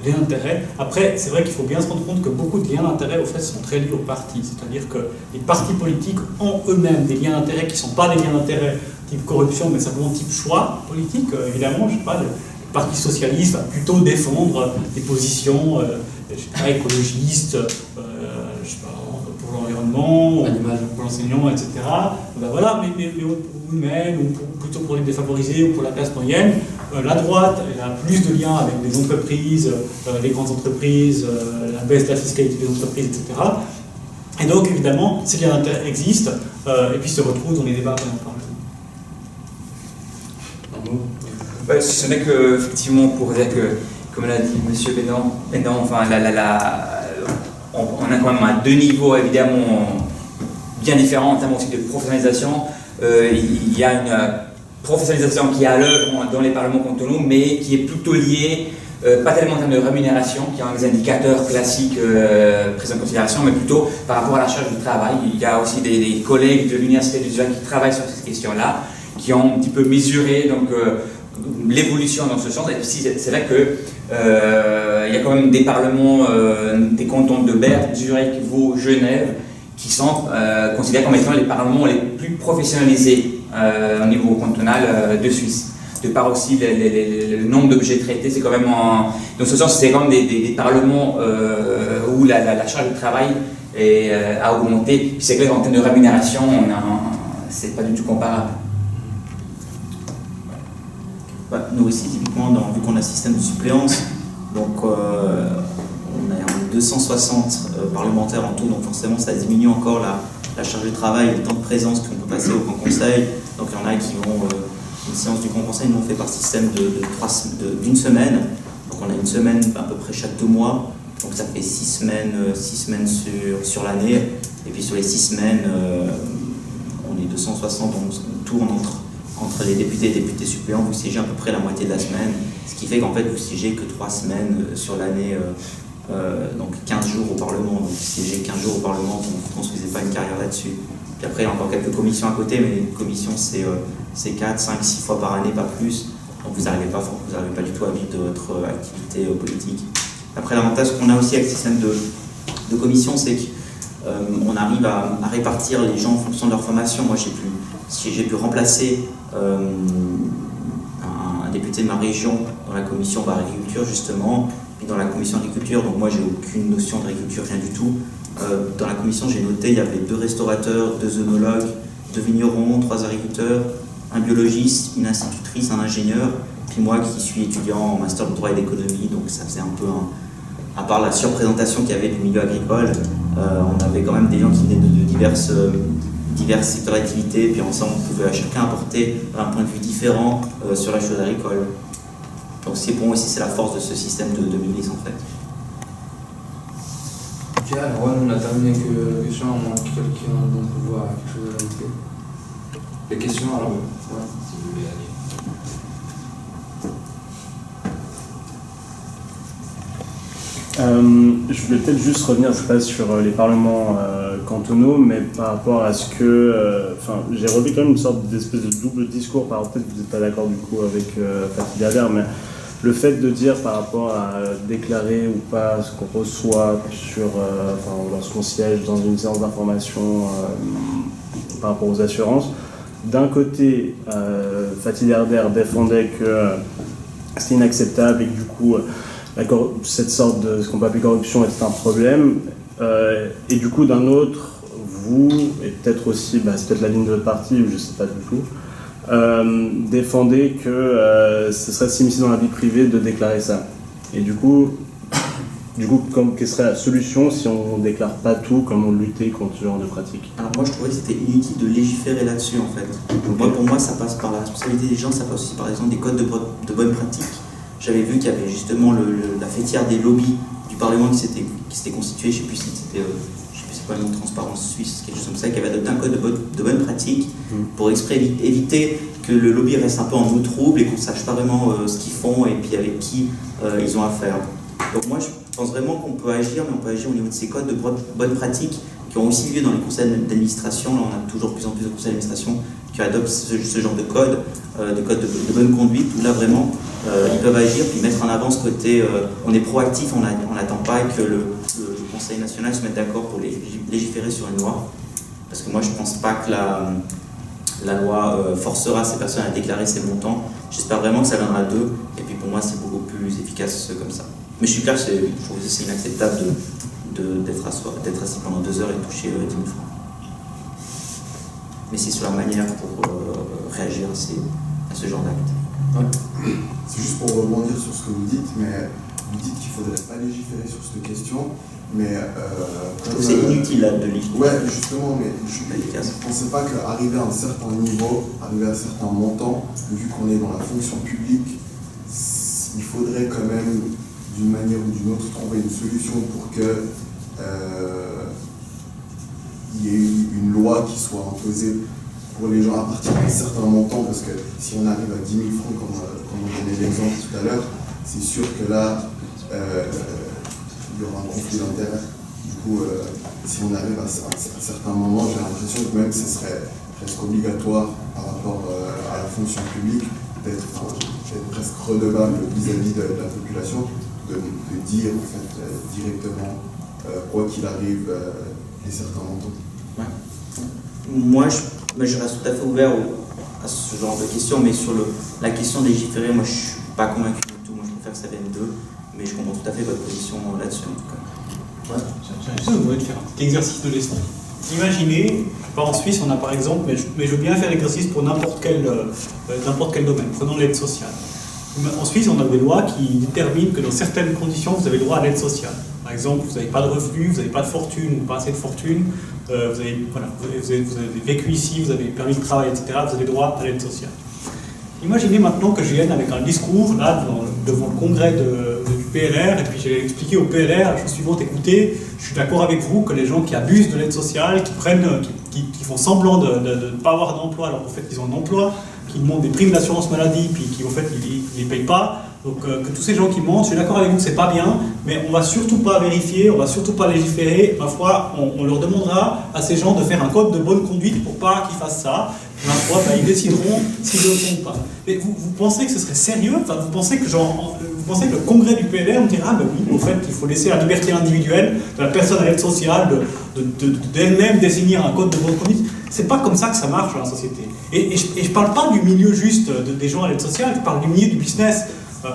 liens d'intérêt. Après, c'est vrai qu'il faut bien se rendre compte que beaucoup de liens d'intérêt, au fait, sont très liés aux partis. C'est-à-dire que les partis politiques ont eux-mêmes des liens d'intérêt qui ne sont pas des liens d'intérêt type corruption, mais simplement type choix politique. Évidemment, je ne sais pas, le Parti socialiste va plutôt défendre des positions écologistes, je sais pas, pour l'environnement, pour l'enseignant, etc. Ben voilà, mais humaine, ou plutôt pour les défavorisés ou pour la classe moyenne. La droite, elle a plus de liens avec les entreprises, les grandes entreprises, la baisse de la fiscalité des entreprises, etc. Et donc, évidemment, ces liens d'intérêt existent, et puis se retrouvent dans les débats qu'on en parle. Ce n'est que, effectivement, pour dire que, comme l'a dit M. Bénan, enfin, on a quand même à deux niveaux, évidemment, bien différents en termes aussi de professionnalisation. Il y a une professionnalisation qui est à l'œuvre dans les parlements cantonaux, mais qui est plutôt liée, pas tellement en termes de rémunération, qui ont des indicateurs classiques pris en considération, mais plutôt par rapport à la charge du travail. Il y a aussi des collègues de l'Université du Jura qui travaillent sur ces questions-là, qui ont un petit peu mesuré l'évolution dans ce sens. Et puis c'est vrai que il y a quand même des parlements, des cantons de Berne, Zurich, Vaud, Genève, qui sont considérés comme étant les parlements les plus professionnalisés au niveau cantonal de Suisse. De par aussi le nombre d'objets traités, c'est quand même dans ce sens, c'est quand même des parlements où la charge de travail a augmenté. Puis c'est clair, en termes de rémunération, c'est pas du tout comparable. Bah, nous aussi, typiquement, vu qu'on a un système de suppléance, donc on est 260 parlementaires en tout, donc forcément ça diminue encore la charge de travail, le temps de présence qu'on peut passer au Grand Conseil. Donc il y en a qui vont, une séance du Grand Conseil, nous on fait par système d'une semaine. Donc on a une semaine à peu près chaque 2 mois, donc ça fait 6 semaines sur l'année. Et puis sur les 6 semaines, on est 260, donc on tourne entre les députés et députés suppléants, vous siégez à peu près la moitié de la semaine, ce qui fait qu'en fait vous siégez que 3 semaines sur l'année, donc 15 jours au Parlement. Donc vous siégez 15 jours au Parlement, vous ne construisez pas une carrière là-dessus. Puis après il y a encore quelques commissions à côté, mais les commissions c'est 4, 5, 6 fois par année, pas plus. Donc vous n'arrivez pas du tout à vivre de votre activité politique. Après l'avantage qu'on a aussi avec le système de commission, c'est qu'on arrive à répartir les gens en fonction de leur formation. Moi j'ai pu remplacer un député de ma région dans la commission agriculture justement, puis dans la commission agriculture, donc moi j'ai aucune notion d'agriculture, rien du tout. Dans la commission j'ai noté, il y avait 2 restaurateurs, 2 œnologues, 2 vignerons, 3 agriculteurs, un biologiste, une institutrice, un ingénieur, puis moi qui suis étudiant en master de droit et d'économie, donc ça faisait un peu à part la surprésentation qu'il y avait du milieu agricole, on avait quand même des gens qui venaient de divers secteurs d'activité, puis ensemble on pouvait à chacun apporter un point de vue différent sur la chose agricole. Donc pour moi aussi c'est la force de ce système de milice en fait. Ok, alors ouais, on a terminé avec les questions, à moins que quelqu'un d'entre vous a quelque chose à ajouter. Les questions alors ouais. Si vous voulez aller. Je voulais peut-être juste revenir, je sais pas, sur les parlements cantonaux, mais par rapport à ce que... j'ai relevé quand même une sorte d'espèce de double discours, peut-être que vous n'êtes pas d'accord du coup avec Fatih Adair, mais le fait de dire par rapport à déclarer ou pas ce qu'on reçoit lorsqu'on siège dans une séance d'information par rapport aux assurances, d'un côté, Fatih Adair défendait que c'était inacceptable et que du coup... cette sorte de ce qu'on peut appeler corruption est un problème, et du coup d'un autre, vous, et peut-être aussi, c'est peut-être la ligne de votre parti, ou je ne sais pas du tout, défendez que ce serait s'immiscer dans la vie privée de déclarer ça. Et du coup quelle serait la solution si on ne déclare pas tout, comment lutter contre ce genre de pratique? Alors moi je trouvais que c'était inutile de légiférer là-dessus en fait. Okay. Pour moi ça passe par la responsabilité des gens, ça passe aussi par exemple des codes de bonne pratique. J'avais vu qu'il y avait justement la fêtière des lobbies du Parlement qui s'était constituée, je ne sais plus si c'était, c'est pas le nom de Transparence Suisse, quelque chose comme ça, qui avait adopté un code de bonne pratique pour éviter que le lobby reste un peu en eau trouble et qu'on ne sache pas vraiment ce qu'ils font et puis avec qui ils ont affaire. Donc moi je pense vraiment qu'on peut agir, mais on peut agir au niveau de ces codes de bonne pratique qui ont aussi lieu dans les conseils d'administration. Là on a toujours plus en plus de conseils d'administration qui adoptent ce genre de codes de bonne conduite, où là vraiment ils peuvent agir puis mettre en avant ce côté on est proactif, on n'attend pas que le Conseil national se mette d'accord pour légiférer sur une loi, parce que moi je ne pense pas que la loi forcera ces personnes à déclarer ces montants. J'espère vraiment que ça viendra d'eux, et puis pour moi c'est beaucoup plus efficace comme ça. Mais je suis clair, je trouve que c'est inacceptable d'être assis pendant 2 heures et toucher 10 000 francs. Mais c'est sur la manière pour réagir à ce genre d'acte. Ouais. C'est juste pour rebondir sur ce que vous dites, mais vous dites qu'il ne faudrait pas légiférer sur cette question, mais... je trouve que c'est inutile là, de légiférer. Ouais, justement, mais je ne pensais pas qu'arriver à un certain niveau, arriver à un certain montant, vu qu'on est dans la fonction publique, il faudrait quand même, d'une manière ou d'une autre, trouver une solution pour que il y ait une loi qui soit imposée pour les gens à partir d'un certain montant, parce que si on arrive à 10 000 francs, comme on donnait l'exemple tout à l'heure, c'est sûr que là, il y aura un conflit d'intérêts. Du coup, si on arrive à un certain moment, j'ai l'impression que même ce serait presque obligatoire par rapport à la fonction publique d'être presque redevable vis-à-vis de la population, de dire en fait, directement, quoi qu'il arrive, les certains montants. Ouais. Moi, je reste tout à fait ouvert à ce genre de questions, mais sur la question de légiférer, moi je ne suis pas convaincu du tout. Moi je préfère que ça vienne d'eux, mais je comprends tout à fait votre position là-dessus en tout cas. Ouais. J'ai l'impression que vous voulez faire un petit exercice de l'esprit. imaginez, je sais pas, en Suisse on a par exemple, mais je veux bien faire l'exercice pour n'importe quel domaine, prenons l'aide sociale. En Suisse on a des lois qui déterminent que dans certaines conditions vous avez le droit à l'aide sociale. Par exemple, vous n'avez pas de revenus, vous n'avez pas de fortune ou pas assez de fortune, vous avez vécu ici, vous avez permis de travail, etc., vous avez le droit à l'aide sociale. Imaginez maintenant que je vienne avec un discours là devant le congrès du PLR et puis j'ai expliqué au PLR la chose suivante: écoutez, je suis d'accord avec vous que les gens qui abusent de l'aide sociale, qui font semblant de ne pas avoir d'emploi alors qu'en fait ils ont un emploi, qui demandent des primes d'assurance maladie puis qui en fait ils ne payent pas, donc que tous ces gens qui mentent, je suis d'accord avec vous que c'est pas bien, mais on va surtout pas vérifier, on va surtout pas légiférer, ma foi on leur demandera à ces gens de faire un code de bonne conduite pour pas qu'ils fassent ça. Ma foi, ils décideront s'ils le font ou pas. Mais vous pensez que ce serait sérieux? Enfin, vous pensez que le congrès du PLR me dira, ben oui, au fait, il faut laisser la liberté individuelle de la personne à l'aide sociale d'elle-même définir un code de bonne conduite? C'est pas comme ça que ça marche dans la société. Et je parle pas du milieu juste des gens à l'aide sociale, je parle du milieu du business.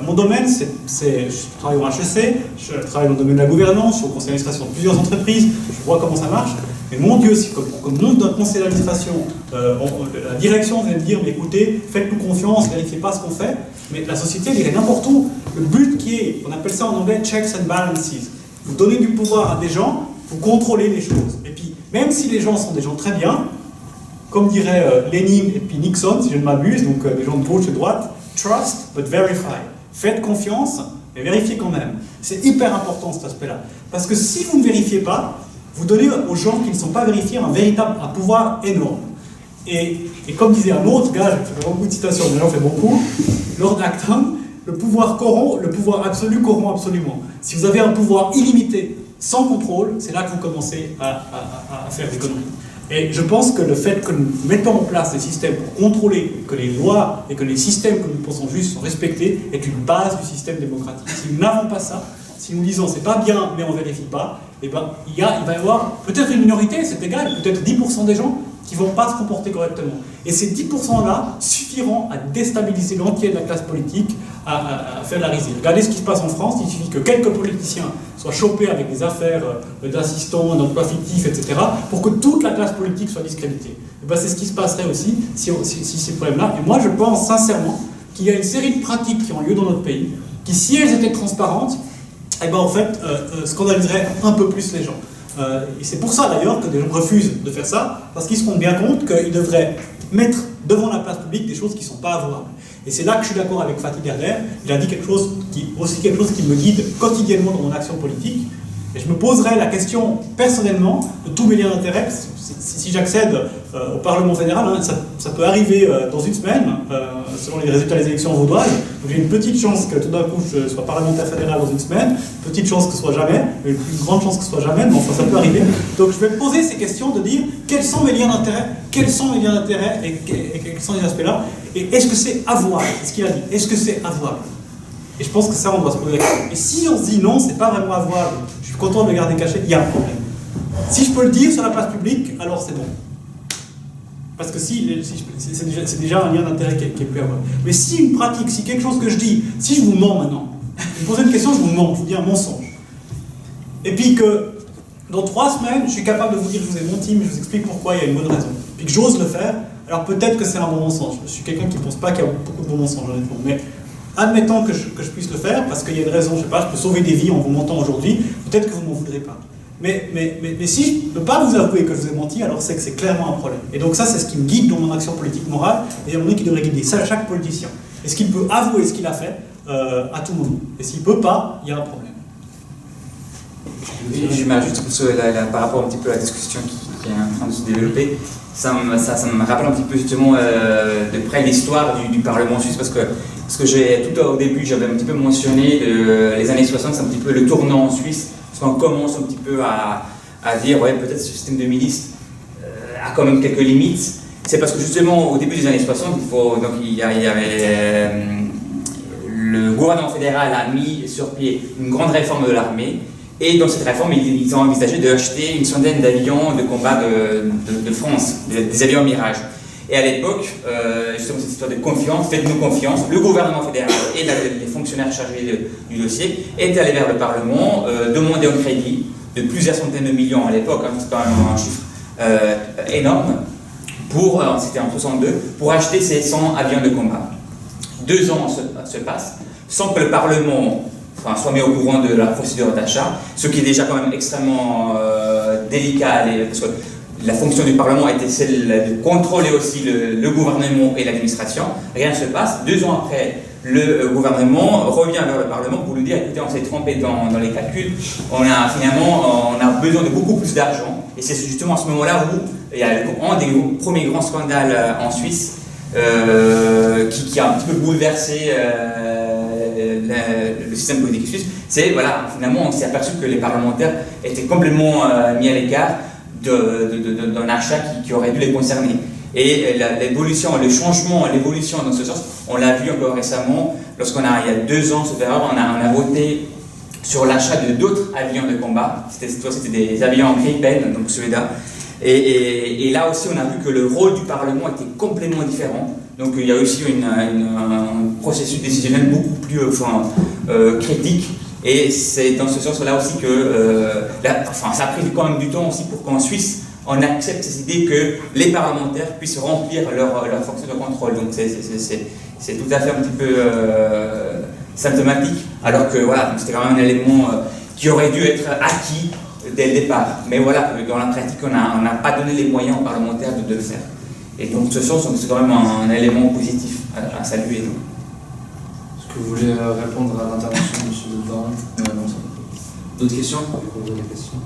Mon domaine, je travaille au HEC, je travaille dans le domaine de la gouvernance, je suis au conseil d'administration de plusieurs entreprises, je vois comment ça marche. Mais mon Dieu, si comme nous, notre conseil d'administration, la direction vient de dire, mais écoutez, faites-nous confiance, vérifiez pas ce qu'on fait, mais la société elle irait n'importe où. Le but qui est, on appelle ça en anglais checks and balances. Vous donnez du pouvoir à des gens, vous contrôlez les choses. Et puis, même si les gens sont des gens très bien, comme dirait Lénine et puis Nixon, si je ne m'abuse, donc des gens de gauche et de droite, trust but verify. Faites confiance, mais vérifiez quand même. C'est hyper important cet aspect-là. Parce que si vous ne vérifiez pas, vous donnez aux gens qui ne sont pas vérifiés un pouvoir énorme. Et comme disait un autre gars, je fais beaucoup de citations, mais j'en fais beaucoup, Lord Acton, le pouvoir absolu corrompt absolument. Si vous avez un pouvoir illimité, sans contrôle, c'est là que vous commencez à faire des conneries. Et je pense que le fait que nous mettons en place des systèmes pour contrôler que les lois et que les systèmes que nous pensons justes sont respectés est une base du système démocratique. Si nous n'avons pas ça, si nous disons c'est pas bien mais on ne vérifie pas, eh ben, il va y avoir peut-être une minorité, c'est égal, peut-être 10% des gens qui ne vont pas se comporter correctement. Et ces 10%-là suffiront à déstabiliser l'entier de la classe politique, à faire la risée. Regardez ce qui se passe en France, il suffit que quelques politiciens soient chopés avec des affaires d'assistants, d'emplois fictifs, etc., pour que toute la classe politique soit discréditée. Et ben, c'est ce qui se passerait aussi si ces problèmes-là. Et moi, je pense sincèrement qu'il y a une série de pratiques qui ont lieu dans notre pays, qui, si elles étaient transparentes, eh ben, en fait, scandaliseraient un peu plus les gens. Et c'est pour ça d'ailleurs que des gens refusent de faire ça, parce qu'ils se rendent bien compte qu'ils devraient mettre devant la place publique des choses qui ne sont pas avouables. Et c'est là que je suis d'accord avec Fatih Derder. Il a dit quelque chose qui me guide quotidiennement dans mon action politique. Et je me poserai la question personnellement de tous mes liens d'intérêt. Si j'accède au Parlement fédéral, hein, ça peut arriver dans une semaine, selon les résultats des élections vaudoises. Donc j'ai une petite chance que tout d'un coup je sois parlementaire fédéral dans une semaine, petite chance que ce soit jamais, une plus grande chance que ce soit jamais, mais enfin ça peut arriver. Donc je vais me poser ces questions de dire quels sont mes liens d'intérêt, et quels sont les aspects-là, et est-ce que c'est avouable, c'est ce qu'il a dit, est-ce que c'est avouable? Et je pense que ça on doit se poser la question. Et si on se dit non, c'est pas vraiment avouable, je suis content de le garder caché, il y a un problème. Si je peux le dire sur la place publique, alors c'est bon. Parce que c'est déjà un lien d'intérêt qui est plus avouable. Mais si une pratique, si quelque chose que je dis, si je vous mens maintenant, vous me posez une question, je vous mens, je vous dis un mensonge. Et puis que dans 3 semaines, je suis capable de vous dire que je vous ai menti, mais je vous explique pourquoi il y a une bonne raison. Puis que j'ose le faire, alors peut-être que c'est un bon mensonge. Je suis quelqu'un qui ne pense pas qu'il y a beaucoup de bons mensonges, honnêtement. Mais admettons que je puisse le faire, parce qu'il y a une raison, je ne sais pas, je peux sauver des vies en vous mentant aujourd'hui, peut-être que vous ne m'en voudrez pas. Mais si je ne peux pas vous avouer que je vous ai menti, alors c'est que c'est clairement un problème. Et donc ça, c'est ce qui me guide dans mon action politique morale, et à mon avis qui devrait guider ça, chaque politicien. Est-ce qu'il peut avouer ce qu'il a fait à tout moment? Et s'il ne peut pas, il y a un problème. Oui, je m'ajoute par rapport un petit peu à la discussion qui est en train de se développer. Ça me rappelle un petit peu justement de près l'histoire du Parlement suisse, parce que tout au début, j'avais un petit peu mentionné les années 60, c'est un petit peu le tournant en Suisse. Parce qu'on commence un petit peu à dire, ouais, peut-être ce système de milice a quand même quelques limites. C'est parce que justement, au début des années 60, il y avait le gouvernement fédéral a mis sur pied une grande réforme de l'armée. Et dans cette réforme, ils ont envisagé d'acheter une centaine d'avions de combat de France, des avions Mirage. Et à l'époque, justement, cette histoire de confiance, faites-nous confiance, le gouvernement fédéral et les fonctionnaires chargés du dossier étaient allés vers le Parlement, demander un crédit de plusieurs centaines de millions à l'époque, hein, c'est quand même un chiffre énorme, c'était en 62, pour acheter ces 100 avions de combat. 2 ans se passent sans que le Parlement soit mis au courant de la procédure d'achat, ce qui est déjà quand même extrêmement délicat, parce que la fonction du Parlement était celle de contrôler aussi le gouvernement et l'administration. Rien ne se passe. 2 ans après, le gouvernement revient vers le Parlement pour lui dire écoutez, on s'est trompé dans les calculs, on a besoin de beaucoup plus d'argent. Et c'est justement à ce moment-là où il y a un des premiers grands scandales en Suisse qui a un petit peu bouleversé le système politique suisse. C'est finalement on s'est aperçu que les parlementaires étaient complètement mis à l'écart d'un achat qui aurait dû les concerner. Et l'évolution dans ce sens, on l'a vu encore récemment, il y a 2 ans, on a voté sur l'achat d'autres avions de combat. C'était des avions Gripen, donc suédois. Et là aussi, on a vu que le rôle du Parlement était complètement différent. Donc il y a aussi un processus décisionnel beaucoup plus critique. Et c'est dans ce sens-là aussi que ça a pris quand même du temps aussi pour qu'en Suisse, on accepte cette idée que les parlementaires puissent remplir leur fonction de contrôle. Donc c'est tout à fait un petit peu symptomatique, alors que c'était quand même un élément qui aurait dû être acquis dès le départ. Mais dans la pratique, on n'a pas donné les moyens aux parlementaires de le faire. Et donc, ce sens, c'est quand même un élément positif à saluer. Est-ce que vous voulez répondre à l'intervention de M. Le Baron? Non, ça va. D'autres questions? Vous pouvez poser des questions.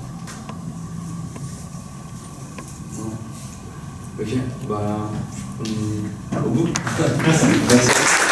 Non. Ok, au bout. Merci.